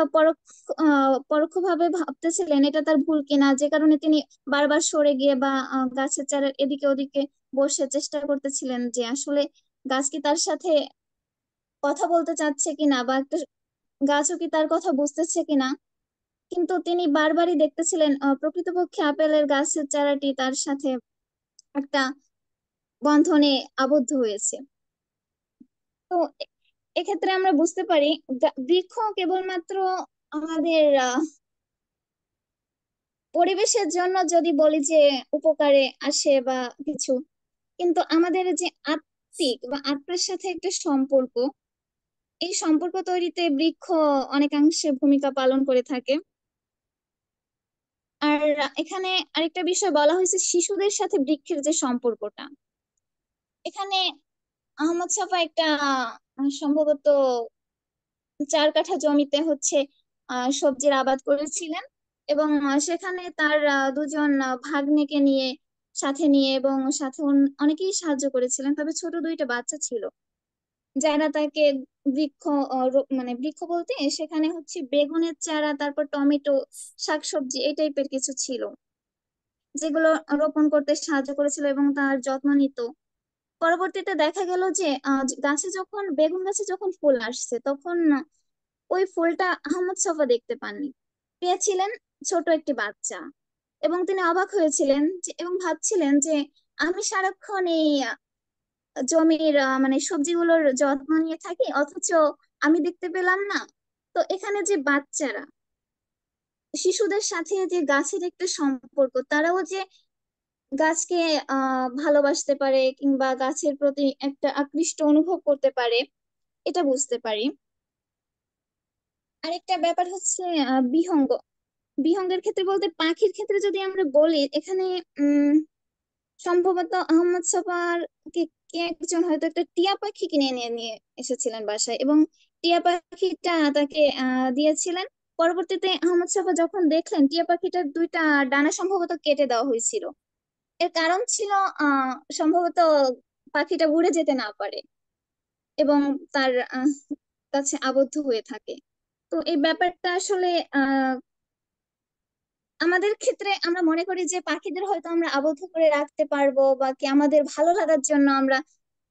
পরোক্ষভাবে ভাবতেছিলেন এটা তার ভুল কিনা, যে কারণে তিনি বারবার সরে গিয়ে বা গাছের চারার এদিকে ওদিকে বসে চেষ্টা করতেছিলেন যে আসলে গাছ কি তার সাথে কথা বলতে চাচ্ছে কিনা, বা একটা গাছও কি তার কথা বুঝতেছে কিনা। কিন্তু তিনি বারবারই দেখতেছিলেন প্রকৃতপক্ষে আপেলের গাছের চারাটি তার সাথে একটা বন্ধনে আবদ্ধ হয়েছে। তো এক্ষেত্রে আমরা বুঝতে পারি বৃক্ষ কেবলমাত্র আমাদের পরিবেশের জন্য যদি বলি যে উপকারে আসে বা কিছু, কিন্তু আমাদের যে আত্মিক বা আত্মার সাথে একটা সম্পর্ক, এই সম্পর্ক তৈরিতে বৃক্ষ অনেকাংশে ভূমিকা পালন করে থাকে। আর এখানে আরেকটা বিষয় বলা হয়েছে শিশুদের সাথে বৃক্ষের যে সম্পর্কটা। এখানে আহমদ ছফা একটা সম্ভবত 4 কাঠা জমিতে হচ্ছে সবজির আবাদ করেছিলেন, এবং সেখানে তার দুজন ভাগ্নেকে নিয়ে সাথে নিয়ে, এবং সাথে অনেকেই সাহায্য করেছিলেন, তবে ছোট 2টা বাচ্চা ছিল যারা তাকে বৃক্ষ মানে বৃক্ষ বলতে সেখানে হচ্ছে বেগুনের চারা, তারপর টমেটো, শাকসবজি এই টাইপের কিছু ছিল যেগুলো রোপণ করতে সাহায্য করেছিল এবং তার যত্ন নিত। পরবর্তীতে দেখা গেল যে গাছে যখন বেগুন গাছে যখন ফুল আসছে, তখন ওই ফুলটা আহমদ ছফা দেখতে পাননি, পেয়েছিলেন ছোট একটি বাচ্চা। এবং তিনি অবাক হয়েছিলেন এবং ভাবছিলেন যে আমি সারাক্ষণ এই জমির মানে সবজিগুলোর যত্ন নিয়ে থাকি, অথচ আমি দেখতে পেলাম না। তো এখানে যে বাচ্চারা, শিশুদের সাথে যে গাছের একটা সম্পর্ক, তারাও যে গাছকে ভালোবাসতে পারে কিংবা গাছের প্রতি একটা আকৃষ্ট অনুভব করতে পারে, এটা বুঝতে পারি। আরেকটা ব্যাপার হচ্ছে বিহঙ্গ। বিহঙ্গের ক্ষেত্রে বলতে পাখির ক্ষেত্রে যদি আমরা বলি, এখানে সম্ভবত আহমদ ছফার কে কে একজন হয়তো একটা টিয়া পাখি কিনে নিয়ে নিয়ে এসেছিলেন বাসায়, এবং টিয়া পাখিটা তাকে দিয়েছিলেন। পরবর্তীতে আহমদ ছফা যখন দেখলেন টিয়া পাখিটার 2টা ডানা সম্ভবত কেটে দেওয়া হয়েছিল, এর কারণ ছিল সম্ভবত পাখিটা উড়ে যেতে না পারে এবং তার কাছে আবদ্ধ হয়ে থাকে। তো এই ব্যাপারটা আসলে আমাদের ক্ষেত্রে আমরা মনে করি যে পাখিদের হয়তো আমরা আবদ্ধ করে রাখতে পারবো বা কি আমাদের ভালো লাগার জন্য আমরা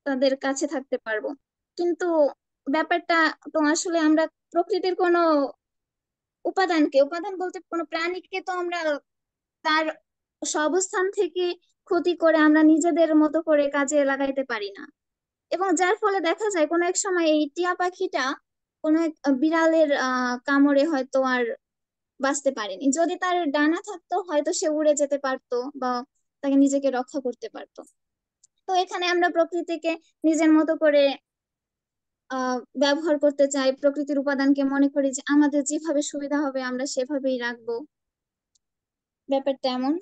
তাদের কাছে থাকতে পারবো, কিন্তু ব্যাপারটা তো আসলে আমরা প্রকৃতির কোনো উপাদান বলতে কোনো প্রাণীকে তো আমরা তার অবস্থান থেকে ক্ষতি করে আমরা নিজেদের মতো করে কাজে লাগাইতে পারি না। এবং যার ফলে দেখা যায় কোনো এক সময় এই টিয়া পাখিটা কোনো এক বিড়ালের কামড়ে হয়তো আর বাঁচতে পারেনি। যদি তার ডানা থাকতো হয়তো সে উড়ে যেতে পারতো বা তাকে নিজেকে রক্ষা করতে পারতো। তো এখানে আমরা প্রকৃতিকে নিজের মতো করে ব্যবহার করতে চাই, প্রকৃতির উপাদানকে মনে করি যে আমাদের যেভাবে সুবিধা হবে আমরা সেভাবেই রাখবো, ব্যাপারটা এমন।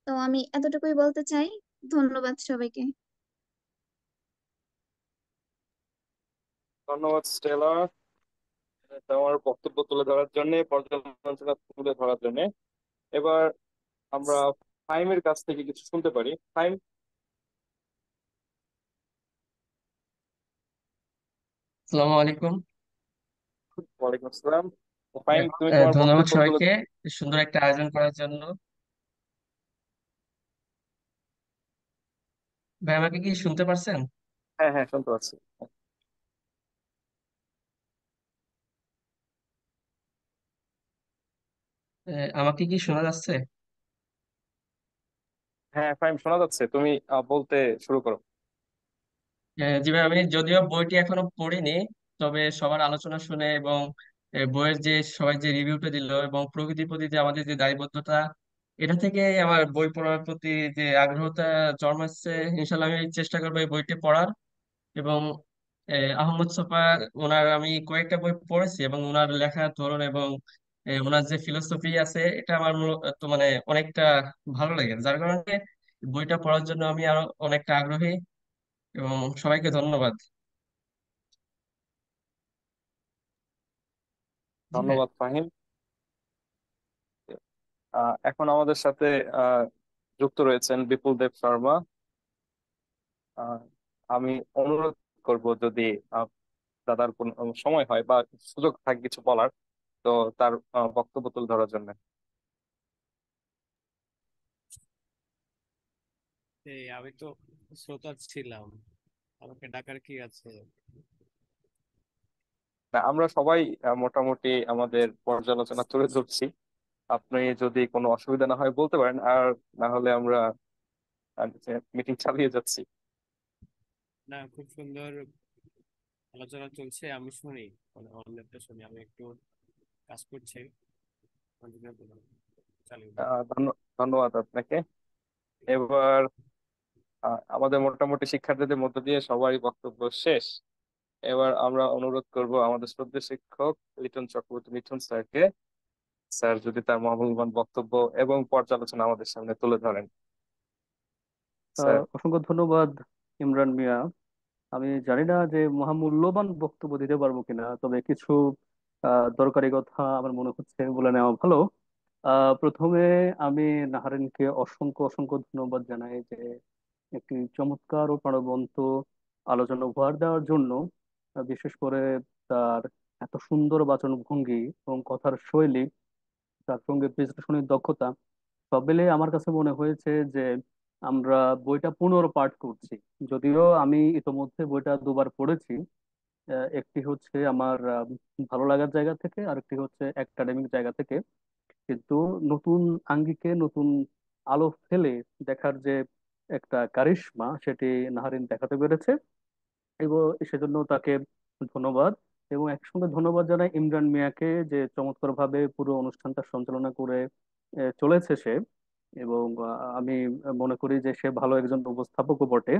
তো আমি এতটুকুই বলতে চাই। ধন্যবাদ সবাইকে। ধন্যবাদ স্টেলা, তোমার বক্তব্য তুলে ধরার জন্য, পর্যালোচনা তুলে ধরার জন্য। এবার আমরা ফাহিমের কাছ থেকে কিছু শুনতে পারি। ফাহিম। আসসালামু আলাইকুম। ওয়ালাইকুম আসসালাম। ফাহিম, তুমি তোমার ধন্যবাদ বক্তব্যগুলো। সবাইকে সুন্দর একটা আয়োজন করার জন্য। ভাই আমাকে কি শুনতে পারছেন? হ্যাঁ হ্যাঁ, শুনতে পাচ্ছি। আমাকে কি শোনা যাচ্ছে? হ্যাঁ ফাহিম, শোনা যাচ্ছে, তুমি বলতে শুরু করো। জি ভাই, আমি যদিও বইটি এখনো পড়িনি, তবে সবার আলোচনা শুনে এবং বইয়ের যে সবাই যে রিভিউটা দিল এবং প্রকৃতির প্রতি যে আমাদের যে দায়বদ্ধতা, এটা থেকে আমার বই পড়ার প্রতি যে আগ্রহটা জন্মাচ্ছে। ইনশাল্লাহ আমি চেষ্টা করবো এই বইটি পড়ার। এবং আহমদ ছফা, ওনার আমি কয়েকটা বই পড়েছি এবং ওনার লেখার ধরন এবং ওনার যে ফিলোসফি আছে এটা আমার তো মানে অনেকটা ভালো লাগে, যার কারণে বইটা পড়ার জন্য আমি আরো অনেকটা আগ্রহী। এবং সবাইকে ধন্যবাদ। জি ভাই। ধন্যবাদ ফাহিম। এখন আমাদের সাথে আহ যুক্ত রয়েছেন বিপুল দেব শর্মা। আহ, আমি অনুরোধ করব যদি দাদার কোন সময় হয় বা সুযোগ থাকে কিছু বলার, তো তার বক্তব্য তুলে ধরার জন্য। এই আমি তো শ্রোতা ছিলাম, আমাকে ডাকার কি আছে? না, আমরা সবাই মোটামুটি আমাদের পর্যালোচনা তুলে ধরছি। আপনি যদি কোনো অসুবিধা না হয় বলতে পারেন, আর না হলে আমরা মিটিং চালিয়ে যাচ্ছি। না, খুব সুন্দর আলোচনা চলছে, আমি শুনি, মানে অন্যটা শুনি, আমি একটু কাজ করছি, কন্টিনিউ করুন, চালিয়ে দিন। ধন্যবাদ আপনাকে। এবার আমাদের মোটামুটি শিক্ষার্থীদের মধ্য দিয়ে সবারই বক্তব্য শেষ। এবার আমরা অনুরোধ করব আমাদের শ্রদ্ধেয় শিক্ষক লিটন চক্রবর্তী মিঠুন স্যারকে, স্যার যদি তার মূল্যবান বক্তব্য এবং পর্যালোচনা আমাদের সামনে তুলে ধরেন। স্যার। অসংখ্য ধন্যবাদ ইমরান মিয়া। আমি জানি না যে মহামূল্যবান বক্তব্য দিতে পারবো কিনা, তবে কিছু দরকারি কথা আমার মনে হচ্ছে বলে নেওয়া ভালো। প্রথমে আমি নাহারিনকে অসংখ্য অসংখ্য ধন্যবাদ জানাই যে একটি চমৎকার ও প্রাণবন্ত আলোচনা উপহার দেওয়ার জন্য। বিশেষ করে তার এত সুন্দর বাচনভঙ্গি এবং কথার শৈলী, তার সঙ্গে বিশ্লেষণের দক্ষতা, সব মিলে আমার কাছে মনে হয়েছে যে আমরা বইটা পুনর্পাঠ করছি। যদিও আমি ইতোমধ্যে বইটা দুবার পড়েছি। একটি হচ্ছে আমার ভালো লাগার জায়গা থেকে, আর একটি হচ্ছে একাডেমিক জায়গা থেকে। কিন্তু নতুন আঙ্গিকে নতুন আলো ফেলে দেখার যে একটা কারিশমা, সেটি নাহারিন দেখাতে পেরেছে, এবং সেজন্য তাকে ধন্যবাদ। এবং একসঙ্গে ধন্যবাদ জানাই ইমরান মিয়াকে, যে চমৎকার ভাবে পুরো অনুষ্ঠানটা সঞ্চালনা করে চলেছে সে। এবং আমি মনে করি যে সে ভালো একজন উপস্থাপকও বটে।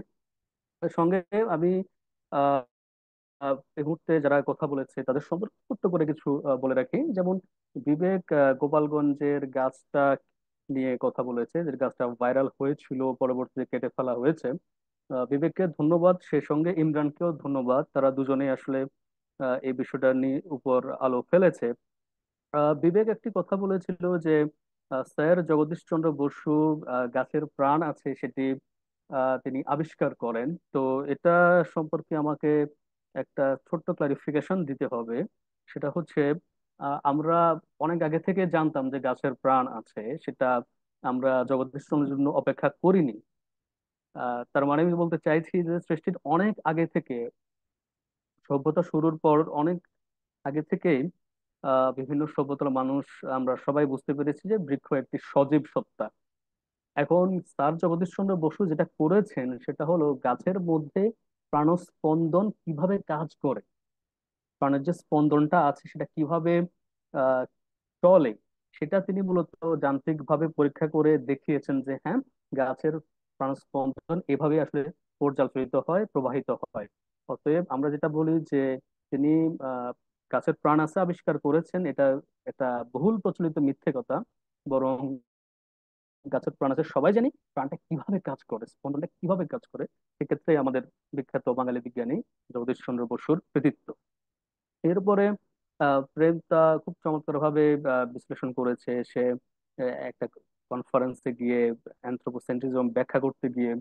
এর সঙ্গে আমি এই মুহূর্তে যারা কথা বলেছে তাদের সম্পর্কে ছোট্ট করে কিছু বলে রাখি। যেমন বিবেক গোপালগঞ্জের গাছটা নিয়ে কথা বলেছে, যে গাছটা ভাইরাল হয়েছিল, পরবর্তীতে কেটে ফেলা হয়েছে। বিবেককে ধন্যবাদ, সে সঙ্গে ইমরানকেও ধন্যবাদ, তারা দুজনেই আসলে এই বিষয়টা নিয়ে উপর আলো ফেলেছে। বিবেক একটি কথা বলেছিল যে স্যার জগদীশ চন্দ্র বসু গাছের প্রাণ আছে সেটি তিনি আবিষ্কার করেন। তো এটা সম্পর্কে আমাকে একটা ছোট্ট ক্লারিফিকেশন দিতে হবে। সেটা হচ্ছে আমরা অনেক আগে থেকে জানতাম যে গাছের প্রাণ আছে, সেটা আমরা জগদীশ চন্দ্রের জন্য অপেক্ষা করিনি। তার মানে আমি বলতে চাইছি যে সৃষ্টির অনেক আগে থেকে, সভ্যতা শুরুর পর অনেক আগে থেকেই বিভিন্ন সভ্যতার মানুষ, আমরা সবাই বুঝতে পেরেছি যে বৃক্ষ একটি সজীব সত্তা। এখন স্যার জগদীশ চন্দ্র বসু যেটা করেছেন সেটা হলো গাছের মধ্যে প্রাণস্পন্দন কিভাবে কাজ করে, প্রাণের যে স্পন্দনটা আছে সেটা কিভাবে আহ চলে, সেটা তিনি মূলত যান্ত্রিক ভাবে পরীক্ষা করে দেখিয়েছেন যে হ্যাঁ, গাছের প্রাণস্পন্দন এভাবে আসলে পর্যালোচিত হয়, প্রবাহিত হয়। অতএব আমরা যেটা বলি যে তিনি আহ গাছের প্রাণ আছে আবিষ্কার করেছেন, এটা এটা বহুল প্রচলিত মিথ্যে কথা। বরং গাছের প্রাণ আছে সবাই জানি, প্রাণটা কিভাবে কাজ করে, স্পন্দনটা কিভাবে কাজ করে, সেক্ষেত্রে আমাদের বিখ্যাত বাঙালি বিজ্ঞানী জগদীশ চন্দ্র বসুর কৃতিত্ব। এরপরে প্রেমটা খুব চমৎকার ভাবে বিশ্লেষণ করেছে সে। একটা কনফারেন্সে গিয়ে অ্যানথ্রোপোসেন্ট্রিজম ব্যাখ্যা করতে গিয়ে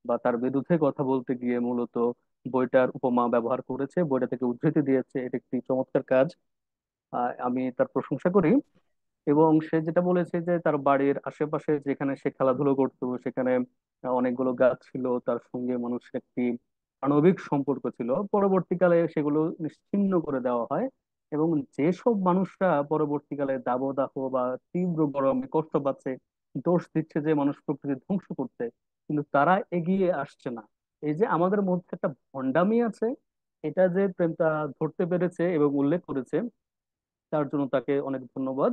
বা তার বিরুদ্ধে কথা বলতে গিয়ে মূলত বইটার উপমা ব্যবহার করেছে, বইটা থেকে উদ্ধৃতি দিয়েছে। এটা একটি চমৎকার কাজ, আমি তার প্রশংসা করি। এবং সে যেটা বলেছে যে তার বাড়ির আশেপাশে যেখানে সে খেলাধুলো করতো সেখানে অনেকগুলো গাছ ছিল, তার সঙ্গে মানুষের একটি আণবিক সম্পর্ক ছিল। পরবর্তীকালে সেগুলো নিশ্চিহ্ন করে দেওয়া হয়, এবং যেসব মানুষরা পরবর্তীকালে দাবদাহ বা তীব্র গরমে কষ্ট পাচ্ছে, দোষ দিচ্ছে যে মানুষ প্রকৃতি ধ্বংস করতে, কিন্তু তারা এগিয়ে আসছে না। এই যে আমাদের মধ্যে একটা ভণ্ডামি আছে, এটা যে প্রেমটা ধরতে পেরেছে এবং উল্লেখ করেছে, তার জন্য তাকে অনেক ধন্যবাদ।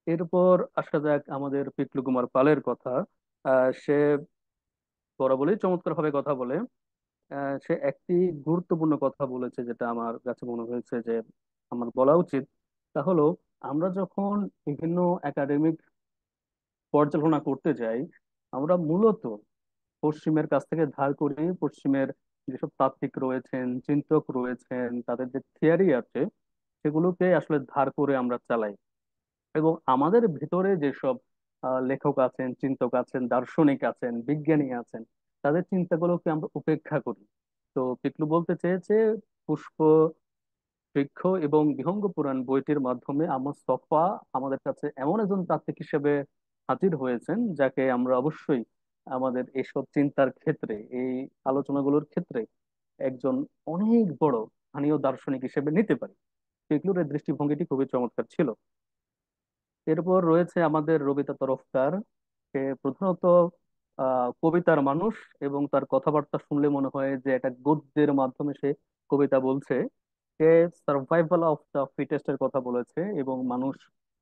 এরপর আসা যাক আমাদের পিকলু কুমার পালের কথা। সে বরাবরই চমৎকার ভাবে কথা বলে। সে একটি গুরুত্বপূর্ণ কথা বলেছে যেটা আমার কাছে মনে হয়েছে যে আমার বলা উচিত। তা হলো, আমরা যখন বিভিন্ন একাডেমিক পর্যালোচনা করতে যাই, আমরা মূলত পশ্চিমের কাছ থেকে ধার করি। পশ্চিমের যেসব তাত্ত্বিক রয়েছেন, চিন্তক রয়েছেন, তাদের যে থিওরি আছে, সেগুলোকে আসলে ধার করে আমরা চালাই। এবং আমাদের ভিতরে যেসব লেখক আছেন, চিন্তক আছেন, দার্শনিক আছেন, বিজ্ঞানী আছেন, তাদের চিন্তাগুলোকে আমরা উপেক্ষা করি। তো পিকলু বলতে চেয়েছে, পুষ্প, বৃক্ষ এবং বিহঙ্গ পুরাণ বইটির মাধ্যমে আমার সফা আমাদের কাছে এমন একজন তাত্ত্বিক হিসেবে হাজির হয়েছেন, যাকে আমরা অবশ্যই আমাদের এইসব চিন্তার ক্ষেত্রে, এই আলোচনাগুলোর ক্ষেত্রে একজন অনেক বড় স্থানীয় দার্শনিক হিসেবে নিতে পারি। পিকলুর এই দৃষ্টিভঙ্গিটি খুবই চমৎকার ছিল। এরপর রয়েছে আমাদের রবিতা তরফদার। সে প্রধানত কবিতার মানুষ, এবং তার কথাবার্তা শুনলে মনে হয় যে একটা গদ্যের মাধ্যমে সে কবিতা বলছে। সে সার্ভাইভাল অফ দ্য ফিটেস্ট এর কথা বলেছে, এবং মানুষ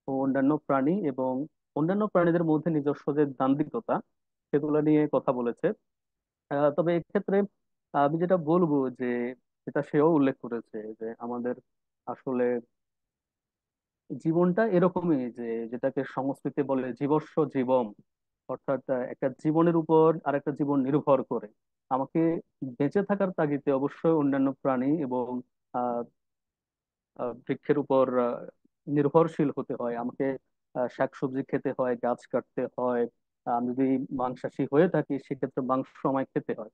ও অন্যান্য প্রাণী এবং অন্যান্য প্রাণীদের মধ্যে নিজস্ব যে দাম্ভিকতা সেগুলো নিয়ে কথা বলেছে। তবে এক্ষেত্রে আমি যেটা বলবো যে যেটা সেও উল্লেখ করেছে যে আমাদের আসলে জীবনটা এরকমই, যে যেটাকে সংস্কৃতে বলে জীবস্ব জীবম, অর্থাৎ একটা জীবনের উপর আরেকটা জীবন নির্ভর করে। আমাকে বেঁচে থাকার তাগিদে অবশ্যই অন্যান্য প্রাণী এবং আহ বৃক্ষের উপর নির্ভরশীল হতে হয়। আমাকে শাকসবজি খেতে হয়, গাছ কাটতে হয়। আমি যদি মাংসাশী হয়ে থাকি সেক্ষেত্রে মাংস আমায় খেতে হয়।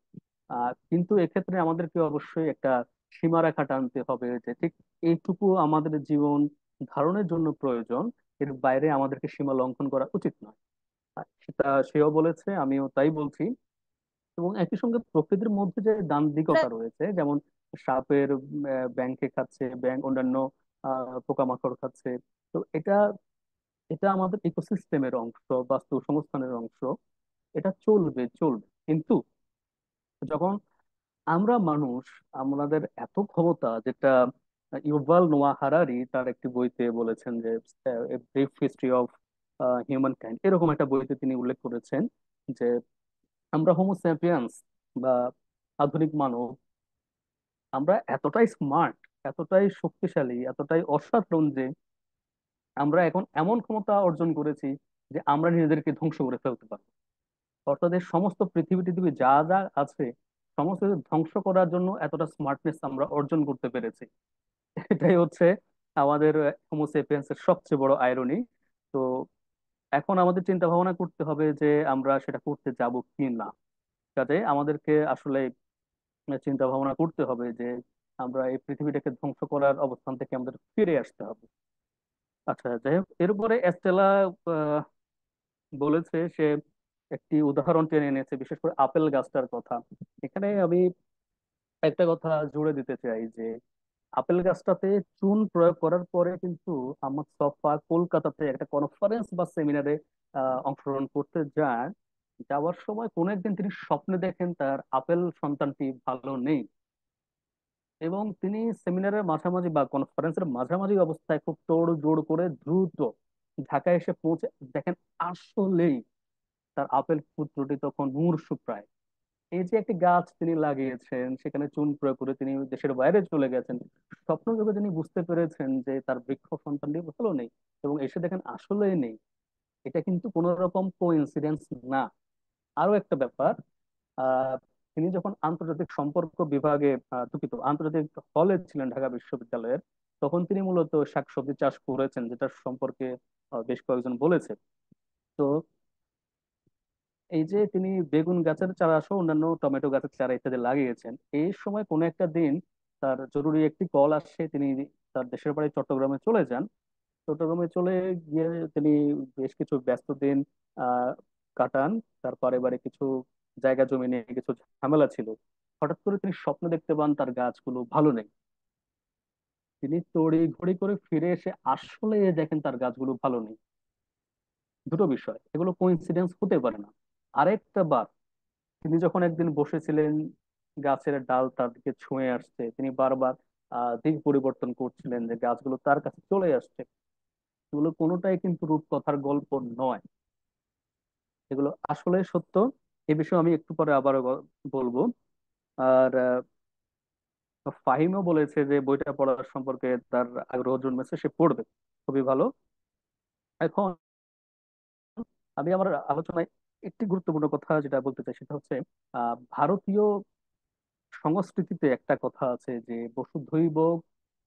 কিন্তু এক্ষেত্রে আমাদেরকে অবশ্যই একটা সীমারেখা টানতে হবে, যে ঠিক এইটুকু আমাদের জীবন ধারণের জন্য প্রয়োজন, এর বাইরে আমাদেরকে সীমা লঙ্ঘন করা উচিত নয়। সেটা সেও বলেছে, আমিও তাই বলছি। এবং একই সঙ্গে প্রকৃতির মধ্যে যে দান্দিকতা রয়েছে, যেমন সাপের ব্যাংকে খাচ্ছে, ব্যাং অন্যান্য পোকামাকড় খাচ্ছে, তো এটা এটা আমাদের ইকোসিস্টেমের অংশ, বাস্তু সংস্থানের অংশ। এটা চলবে চলবে, কিন্তু যখন আমরা মানুষ, আমাদের এত ক্ষমতা, যেটা ইউভাল নোয়া হারারি তার একটি বইতে বলেছেন যে brief history of human kind, এরকম একটা বইতে তিনি উল্লেখ করেছেন যে আমরা হোমো স্যাপিয়েন্স বা আধুনিক মানব, আমরা এতটাই স্মার্ট, এতটাই শক্তিশালী, এতটাই অসাধারণ যে আমরা এখন এমন ক্ষমতা অর্জন করেছি যে আমরা নিজেদেরকে ধ্বংস করে ফেলতে পারবো। অর্থাৎ এই সমস্ত পৃথিবী টিথিবী যা যা আছে সমস্ত কিছু ধ্বংস করার জন্য এতটা স্মার্টনেস আমরা অর্জন করতে পেরেছি। এটাই হচ্ছে আমাদের হোমোসেপিয়েন্স এর সবচেয়ে বড় আইরনি। তো এখন আমাদের চিন্তা ভাবনা করতে হবে যে আমরা সেটা করতে যাব কি না। কাজে আমাদেরকে আসলে চিন্তা ভাবনা করতে হবে যে আমরা এই পৃথিবীটাকে ধ্বংস করার অবস্থান থেকে আমাদের ফিরে আসতে হবে। আচ্ছা, যাই হোক, এরপরে এস্টেলা আহ, বলেছে সে একটি উদাহরণ টেনে এনেছে, বিশেষ করে আপেল গাছটার কথা। এখানে আমি একটা কথা জুড়ে দিতে চাই যে আপেল গাছটাতে চুন প্রয়োগ করার পরে কিন্তু আমার সফা কলকাতাতে একটা কনফারেন্স বা সেমিনারে অংশগ্রহণ করতে যান। যাওয়ার সময় কোনো একদিন তিনি স্বপ্নে দেখেন তার আপেল সন্তানটি ভালো নেই, এবং তিনি সেমিনারের মাঝামাঝি বা কনফারেন্সের মাঝামাঝি অবস্থায় খুব তোড় জোড় করে দ্রুত ঢাকায় এসে পৌঁছে দেখেন আসলেই তার আপেল পুত্রটি তখন মূর্ছপ্রায়। এই যে একটি গাছ তিনি লাগিয়েছেন, সেখানে চুন প্রয়োগ করে তিনি দেশের বাইরে চলে গেছেন, স্বপ্ন যুগে তিনি বুঝতে পেরেছেন যে তার বৃক্ষ সন্তানটি ভালো নেই, এবং এসে দেখেন আসলেই নেই। এটা কিন্তু কোন রকম কোইন্সিডেন্স না। আরো একটা ব্যাপার, আহ তিনি যখন আন্তর্জাতিক সম্পর্ক বিভাগে দুঃখিত আন্তর্জাতিক হলে ছিলেন ঢাকা বিশ্ববিদ্যালয়ের, তখন তিনি মূলত শাকসবজি চাষ করেছেন, যেটা সম্পর্কে বেশ কয়েকজন বলেছে। তো এই যে তিনি বেগুন গাছের চারা সহ অন্যান্য টমেটো গাছের চারা ইত্যাদি লাগিয়েছেন, এই সময় কোনো একটা দিন তার জরুরি একটি কল আসে, তিনি তার দেশের বাড়ি চট্টগ্রামে চলে যান। চট্টগ্রামে চলে গিয়ে তিনি বেশ কিছু ব্যস্ত দিন আহ কাটান। তার পারিবারিক কিছু জায়গা জমি নিয়ে কিছু ঝামেলা ছিল। হঠাৎ করে তিনি স্বপ্ন দেখতে পান তার গাছগুলো ভালো নেই। তিনি তড়ি ঘড়ি করে ফিরে এসে আসলে দেখেন তার গাছগুলো ভালো নেই। দুটো বিষয়, এগুলো কোইন্সিডেন্স হতে পারে না। আরেকটা বার তিনি যখন একদিন বসেছিলেন, গাছের ডাল তার দিকে ছুঁয়ে আসছে, তিনি বারবার দিক পরিবর্তন করছিলেন যে গাছগুলো তার কাছে চলে আসছে। এগুলো কোনোটাই কিন্তু রূপকথার গল্প নয়, এগুলো আসলে সত্য। এ বিষয়ে আমি একটু পরে আবারও বলবো। আর ফাহিমও বলেছে যে বইটা পড়ার সম্পর্কে তার আগ্রহ জন্মেছে, সে পড়বে, খুবই ভালো। এখন আমি আমার আলোচনায় একটি গুরুত্বপূর্ণ কথা যেটা বলতে চাই সেটা হচ্ছে ভারতীয় সংস্কৃতিতে একটা কথা আছে যে বসুধৈব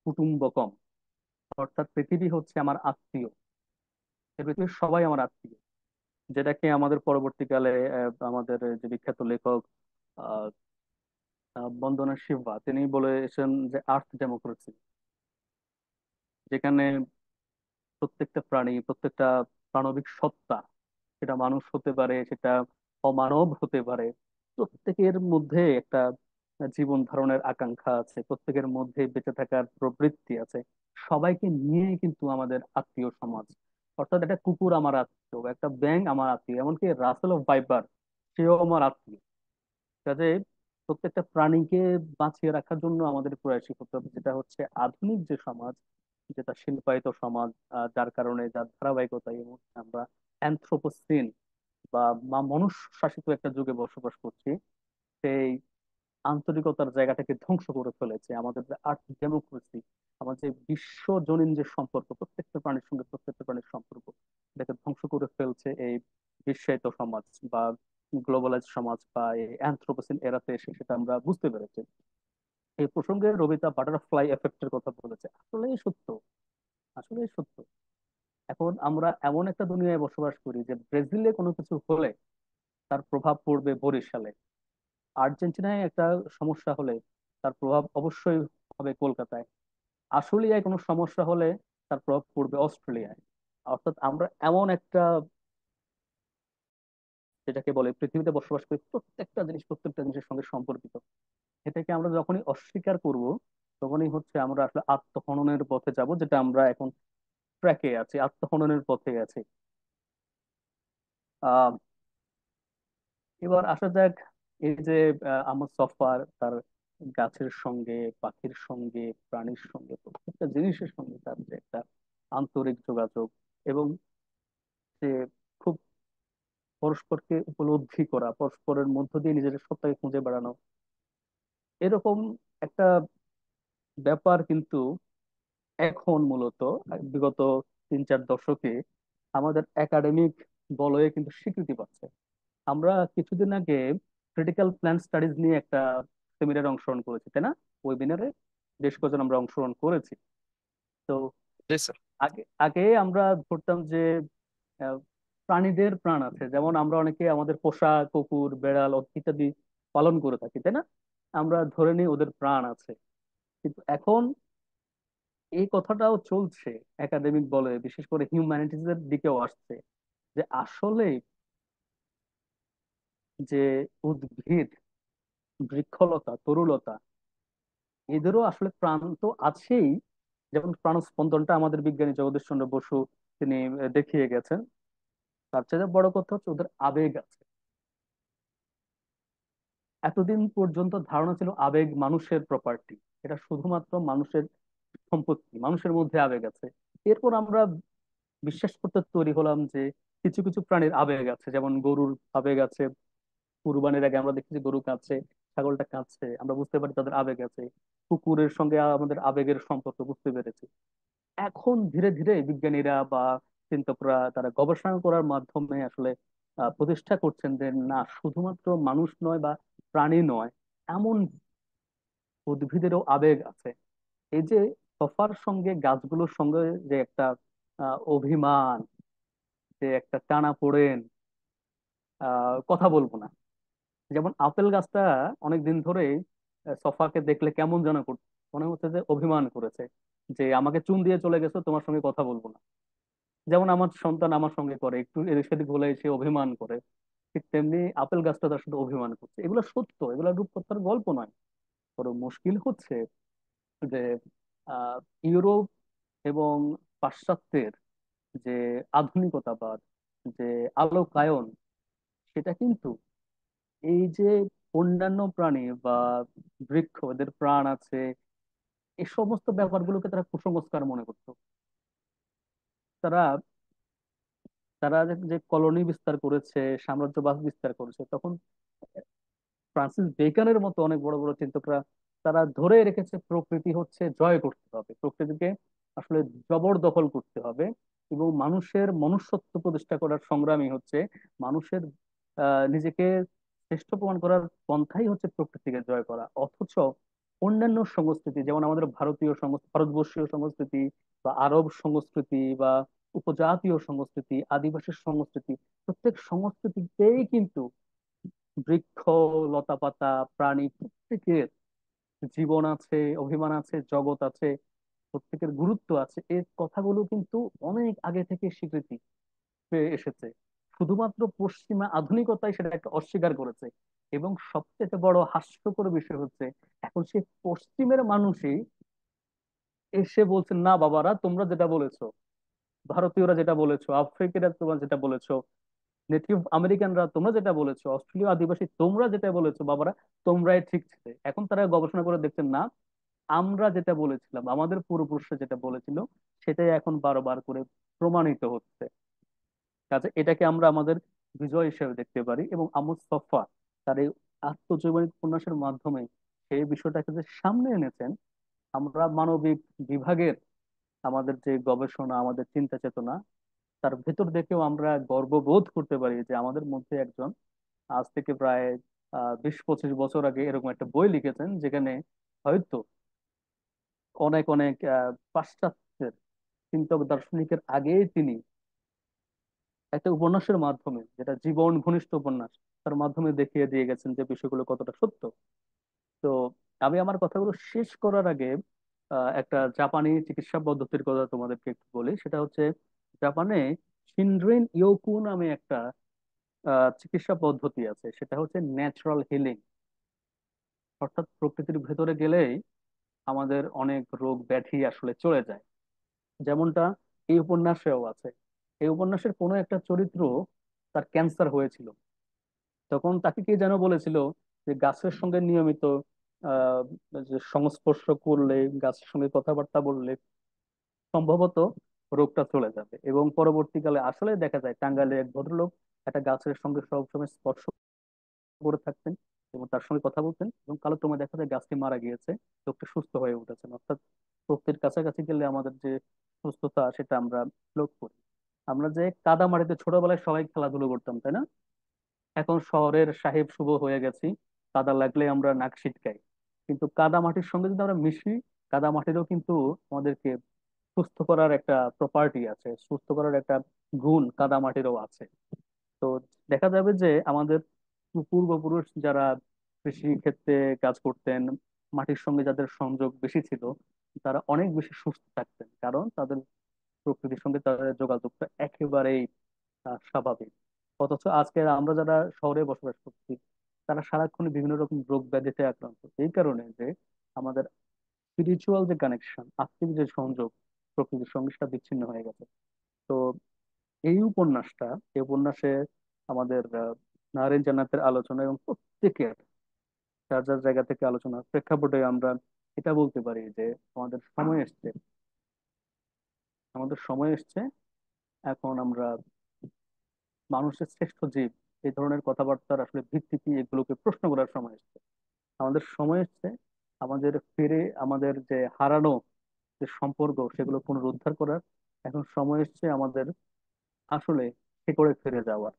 কুটুম্বকম, অর্থাৎ পৃথিবী হচ্ছে আমার আত্মীয়, এই পৃথিবীর সবাই আমার আত্মীয়। যেটাকে আমাদের পরবর্তীকালে আমাদের যে বিখ্যাত লেখক আহ বন্দনা শিবা তিনি বলেছেন যে আর্থ ডেমোক্রেসি, যেখানে প্রত্যেকটা প্রাণী, প্রত্যেকটা প্রাণবিক সত্তা, সেটা মানুষ হতে পারে, সেটা অমানব হতে পারে, প্রত্যেকের মধ্যে একটা জীবন ধারণের আকাঙ্ক্ষা আছে, প্রত্যেকের মধ্যে বেঁচে থাকার প্রবৃত্তি আছে। সবাইকে নিয়ে কিন্তু আমাদের আত্মীয় সমাজ। অর্থাৎ একটা কুকুর আমার আত্মীয়, একটা ব্যাঙ আমার আত্মীয়, এমনকি রাসেল অফ ভাইপার সেও আমার আত্মীয়। কাজে প্রত্যেকটা প্রাণীকে বাঁচিয়ে রাখার জন্য আমাদের প্রয়াসী হতে হবে, যেটা হচ্ছে আধুনিক যে সমাজ, যেটা শিল্পায়িত সমাজ, যার কারণে যার ধারাবাহিকতায় এই মুহূর্তে আমরা অ্যানথ্রোপোসিন বা মনুষ্য শাসিত একটা যুগে বসবাস করছি। সেই আন্তরিকতার জায়গাটাকে ধ্বংস করে ফেলেছে আমাদের যে আর্ট ডেমোক্রেসি, আমাদের যে বিশ্বজনীন যে সম্পর্ক, প্রত্যেকটা প্রাণীর সঙ্গে প্রত্যেকটা প্রাণীর সম্পর্ক, এটাকে ধ্বংস করে ফেলছে এই বিশ্বায়িত সমাজ বা গ্লোবালাইজ সমাজ বা এই অ্যানথ্রোপোসিন এরাতে এসে, সেটা আমরা বুঝতে পেরেছি। এই প্রসঙ্গে রবিতা বাটারফ্লাই এফেক্টের কথা বলেছে, আসলেই সত্য, আসলেই সত্য। এখন আমরা এমন একটা দুনিয়ায় বসবাস করি যে ব্রাজিলে কোনো কিছু হলে তার প্রভাব পড়বে বরিশালে, আর্জেন্টিনায় একটা সমস্যা হলে তার প্রভাব অবশ্যই হবে কলকাতায়, আশুলিয়ায় কোনো সমস্যা হলে তার প্রভাব পড়বে অস্ট্রেলিয়ায়। অর্থাৎ আমরা এমন একটা, যেটাকে বলে পৃথিবীতে বসবাস করি, প্রত্যেকটা জিনিস প্রত্যেকটা জিনিসের সঙ্গে সম্পর্কিত। এটাকে আমরা যখনই অস্বীকার করব, তখনই হচ্ছে আমরা আসলে আত্মহননের পথে যাব, যেটা আমরা এখন ট্র্যাকে আছি, আত্মহননের পথে আছি। আহ এবার আসা যাক, এই যে আমার সফার তার গাছের সঙ্গে, পাখির সঙ্গে, প্রাণীর সঙ্গে, প্রত্যেকটা জিনিসের সঙ্গে তার যে একটা আন্তরিক যোগাযোগ, এবং সে খুব পরস্পরকে উপলব্ধি করা, পরস্পরের মধ্য দিয়ে নিজের সত্তাকে খুঁজে বেড়ানো, এরকম একটা ব্যাপার কিন্তু এখন মূলত বিগত 3-4 দশকে আমাদের একাডেমিক বলয়ে কিন্তু স্বীকৃতি পাচ্ছে। আমরা কিছুদিন আগে ক্রিটিক্যাল প্ল্যান স্টাডিজ নিয়ে একটা সেমিনারে অংশগ্রহণ করেছি, তাই না? ওয়েবিনারে বেশ কজন আমরা অংশগ্রহণ করেছি। তো জি স্যার। আগে আগে আমরা ধরতাম যে আহ, প্রাণীদের প্রাণ আছে, যেমন আমরা অনেকে আমাদের পোষা কুকুর, বেড়াল ইত্যাদি পালন করে থাকি, তাই না? আমরা ধরে নিই ওদের প্রাণ আছে। কিন্তু এখন এই কথাটাও চলছে একাডেমিক বলে, বিশেষ করে হিউম্যানিটিজ এর দিকেও আসছে, যে আসলে যে উদ্ভিদ, বৃক্ষলতা, তরুলতা, এদেরও আসলে প্রাণ তো আছেই। যেমন প্রাণস্পন্দনটা আমাদের বিজ্ঞানী জগদীশ চন্দ্র বসু তিনি দেখিয়ে গেছেন, তার চেয়ে বড় কথা হচ্ছে ওদের আবেগ আছে। এতদিন পর্যন্ত ধারণা ছিল আবেগ মানুষের প্রপার্টি, এটা শুধুমাত্র মানুষের সম্পত্তি, মানুষের মধ্যে আবেগ আছে। এরপর আমরা বিশ্বাস করতে তৈরি হলাম যে কিছু কিছু প্রাণীর আবেগ আছে, যেমন গরুর আবেগ আছে, কুরবানির আগে আমরা দেখি যে গরু কাঁদছে, ছাগলটা কাঁদছে, আমরা বুঝতে পারি তাদের আবেগ আছে। কুকুরের সঙ্গে আমাদের আবেগের সম্পর্ক বুঝতে পেরেছি। এখন ধীরে ধীরে বিজ্ঞানীরা বা চিন্তকরা তারা গবেষণা করার মাধ্যমে আসলে প্রতিষ্ঠা করছেন যে না, শুধুমাত্র মানুষ নয় বা প্রাণী নয়, এমন উদ্ভিদেরও আবেগ আছে। এই যে সফার সঙ্গে গাছগুলোর সঙ্গে যে একটা অভিমান, যে একটা টানাপোড়েন, কথা বলবো না, যেমন আপেল গাছটা অনেকদিন ধরেই সফাকে দেখলে কেমন যেন করতো, মনে হচ্ছে যে অভিমান করেছে, যে আমাকে চুন দিয়ে চলে গেছো, তোমার সঙ্গে কথা বলবো না। যেমন আমার সন্তান আমার সঙ্গে করে, একটু এদিক সেদিক হলে সে অভিমান করে, ঠিক তেমনি আপেল গাছটা তার সাথে অভিমান করছে। এগুলো সত্য, এগুলো রূপকথার গল্প নয়। বড় মুশকিল হচ্ছে যে আহ ইউরোপ এবং পাশ্চাত্যের যে আধুনিকতাবাদ, যে আলোকায়ন, সেটা কিন্তু এই যে অন্যান্য প্রাণী বা বৃক্ষ, এদের প্রাণ আছে, এই সমস্ত ব্যাপারগুলোকে তারা কুসংস্কার মনে করতো। তারা তারা যে কলোনি বিস্তার করেছে, সাম্রাজ্যবাদ বিস্তার করেছে, তখন ফ্রান্সিস বেকনের মতো অনেক বড় বড় চিন্তকরা তারা ধরে রেখেছে প্রকৃতি হচ্ছে জয় করতে হবে, প্রকৃতিকে আসলে জবরদখল করতে হবে, এবং মানুষের মনুষ্যত্ব প্রতিষ্ঠা করার সংগ্রামই হচ্ছে মানুষের নিজেকে শ্রেষ্ঠ প্রমাণ করার পন্থাই হচ্ছে প্রকৃতিকে জয় করা। অথচ অন্যান্য সংস্কৃতি, যেমন আমাদের ভারতীয় সংস্কৃতি, ভারতবর্ষীয় সংস্কৃতি বা আরব সংস্কৃতি বা উপজাতীয় সংস্কৃতি, আদিবাসী সংস্কৃতি, প্রত্যেক সংস্কৃতিতেই কিন্তু বৃক্ষ, লতাপাতা, প্রাণী প্রত্যেকের জীবন আছে, অভিমান আছে, জগৎ আছে, প্রত্যেকের গুরুত্ব আছে, এই কথাগুলো কিন্তু অনেক আগে থেকে স্বীকৃতি পেয়ে এসেছে। শুধুমাত্র পশ্চিমা আধুনিকতাই সেটাকে অস্বীকার করেছে। এবং সবচেয়ে বড় হাস্যকর বিষয় হচ্ছে, এখন সে পশ্চিমের মানুষই এসে বলছে না বাবারা, তোমরা যেটা বলেছো, ভারতীয়রা যেটা বলেছো, আফ্রিকারা তোমরা যেটা বলেছো, নেটিভ আমেরিকানরা তোমরা যেটা বলেছো, অস্ট্রেলীয় আদিবাসী তোমরা যেটা বলেছো বাবারা, তোমরাই ঠিক ছিলে। এখন তারা গবেষণা করে দেখছেন না, আমরা যেটা বলেছিলাম, আমাদের পূর্বপুরুষরা যেটা বলেছিল, সেটাই এখন বারবার করে প্রমাণিত হচ্ছে। কাজে এটাকে আমরা আমাদের বিজয় হিসেবে দেখতে পারি। এবং আমুদ ছফা তার এই আত্মজীবনী উপন্যাসের মাধ্যমে সেই বিষয়টাকে যে সামনে এনেছেন, আমরা মানবিক বিভাগের আমাদের যে গবেষণা, আমাদের চিন্তা চেতনা, তার ভেতর দেখেও আমরা গর্ববোধ করতে পারি যে আমাদের মধ্যে একজন আজ থেকে প্রায় 20-25 বছর আগে এরকম একটা বই লিখেছেন, যেখানে হয়তো অনেক অনেক পাশ্চাত্যের চিন্তক দার্শনিকের আগেই তিনি একটা উপন্যাসের মাধ্যমে, যেটা জীবন ঘনিষ্ঠ উপন্যাস, তার মাধ্যমে দেখিয়ে দিয়ে গেছেন যে বিষয়গুলো কতটা সত্য। তো আমি আমার কথাগুলো শেষ করার আগে একটা জাপানি চিকিৎসা পদ্ধতির কথা তোমাদেরকে একটু বলি। সেটা হচ্ছে, জাপানে শিনরিন ইয়োকু নামে একটা চিকিৎসা পদ্ধতি আছে। সেটা হচ্ছে ন্যাচারাল হিলিং, অর্থাৎ প্রকৃতির ভেতরে গেলেই আমাদের অনেক রোগ ব্যাধি আসলে চলে যায়। যেমনটা এই উপন্যাসেও আছে। এই উপন্যাসের কোনো একটা চরিত্র, তার ক্যান্সার হয়েছিল। তখন তাকে কে যেন বলেছিল যে গাছের সঙ্গে নিয়মিত আহ যে সংস্পর্শ করলে, গাছের সঙ্গে কথাবার্তা বললে সম্ভবত রোগটা চলে যাবে। এবং পরবর্তীকালে আসলে দেখা যায় টাঙ্গাইলের এক ভদ্রলোক একটা গাছের সঙ্গে সবসময় স্পর্শ করে থাকতেন এবং তার সঙ্গে কথা বলতেন, এবং কালক্রমে দেখা যায় গাছটি মারা গিয়েছে, লোকটি সুস্থ হয়ে উঠেছেন। অর্থাৎ প্রকৃতির কাছাকাছি গেলে আমাদের যে সুস্থতা, সেটা আমরা লক্ষ্য করি। আমরা যে কাদা মাটিতে ছোটবেলায় সবাই খেলাধুলো করতাম, তাই না? এখন শহরের সাহেব শুভ হয়ে গেছি, কাদা লাগলে আমরা নাক সিটকাই। কিন্তু কাদা মাটির সঙ্গে যদি আমরা মিশি, কাদা মাটিরও কিন্তু আমাদেরকে সুস্থ করার একটা প্রপার্টি আছে, সুস্থ করার একটা গুণ কাদা মাটিরও আছে। তো দেখা যাবে যে আমাদের পূর্বপুরুষ যারা কৃষি ক্ষেত্রে কাজ করতেন, মাটির সঙ্গে যাদের সংযোগ বেশি ছিল, তারা অনেক বেশি সুস্থ থাকতেন, কারণ তাদের প্রকৃতির সঙ্গে তাদের যোগাযোগটা একেবারেই স্বাভাবিক। অথচ আজকে আমরা যারা শহরে বসবাস করছি, তারা সারাক্ষণ বিভিন্ন রকম রোগ ব্যাধিতে আক্রান্ত, এই কারণে যে আমাদের স্পিরিচুয়াল যে কানেকশন, আত্মিক যে সংযোগ প্রকৃতির সঙ্গে, সেটা বিচ্ছিন্ন হয়ে গেছে। তো এই উপন্যাসটা, এই উপন্যাসে আমাদের নাহরিন জান্নাতের আলোচনা এবং প্রত্যেকের যার যার জায়গা থেকে আলোচনা প্রেক্ষাপটে আমরা এটা বলতে পারি যে আমাদের সময় এসছে, আমাদের সময় এসছে। এখন আমরা মানুষের শ্রেষ্ঠ জীব, এই ধরনের কথাবার্তার আসলে ভিত্তি কি, এগুলোকে প্রশ্ন করার সময় এসছে। আমাদের সময় এসছে আমাদের ফিরে, আমাদের যে হারানো যে সম্পর্ক, সেগুলো পুনরুদ্ধার করার। এখন সময় এসছে আমাদের আসলে শেকড়ে ফিরে যাওয়ার।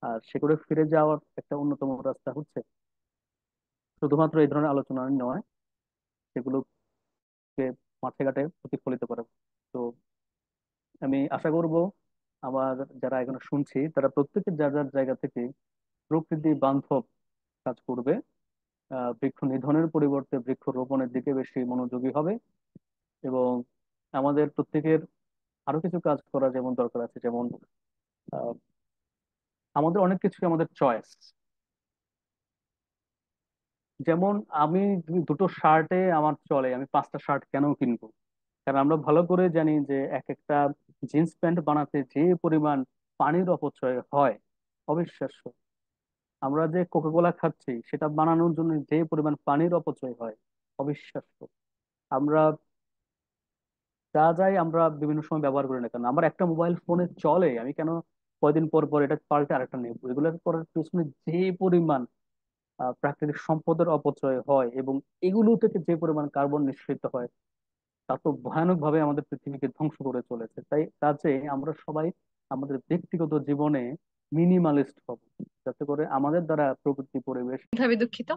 আর শেকড়ে ফিরে যাওয়ার একটা অন্যতম রাস্তা হচ্ছে শুধুমাত্র এই ধরনের আলোচনা নয়, সেগুলোকে মাঠে ঘাটে প্রতিফলিত করা। তো আমি আশা করব আমার যারা এখানে শুনছি, তারা প্রত্যেকের যার যার জায়গা থেকে প্রকৃতি বান্ধব কাজ করবে, বৃক্ষ নিধনের পরিবর্তে বৃক্ষ রোপণের দিকে বেশি মনোযোগী হবে। এবং আমাদের প্রত্যেকের আরো কিছু কাজ করা যেমন দরকার আছে, যেমন আহ, আমাদের অনেক কিছু আমাদের চয়েস। যেমন আমি দুটো শার্টে আমার চলে, আমি 5টা শার্ট কেন কিনবো? কারণ আমরা ভালো করে জানি যে এক একটা জিন্স প্যান্ট বানাতে যে পরিমাণ পানির অপচয় হয়, অবিশ্বাস্য। আমরা যে কোকাকোলা খাচ্ছি, সেটা বানানোর জন্য যে পরিমাণ পানির অপচয় হয়, অবিশ্বাস্য। আমরা যা যাই আমরা বিভিন্ন সময় ব্যবহার করি না কেন, আমার একটা মোবাইল ফোনে চলে, আমি কেন কয়দিন পর পর এটা পাল্টে আরেকটা নেব? এগুলো করার পিছনে যে পরিমাণ প্রাকৃতিক সম্পদের অপচয় হয়, এবং এগুলো থেকে যে পরিমাণ কার্বন নিঃসৃত হয়, তা তো ভয়ানক ভাবে আমাদের পৃথিবীকে ধ্বংস করে চলেছে। তাই কাজে আমরা সবাই আমাদের ব্যক্তিগত জীবনে মিনিমালিস্ট হব, যাতে করে আমাদের দ্বারা প্রকৃতি পরিবেশ ভাবে দুঃখিত।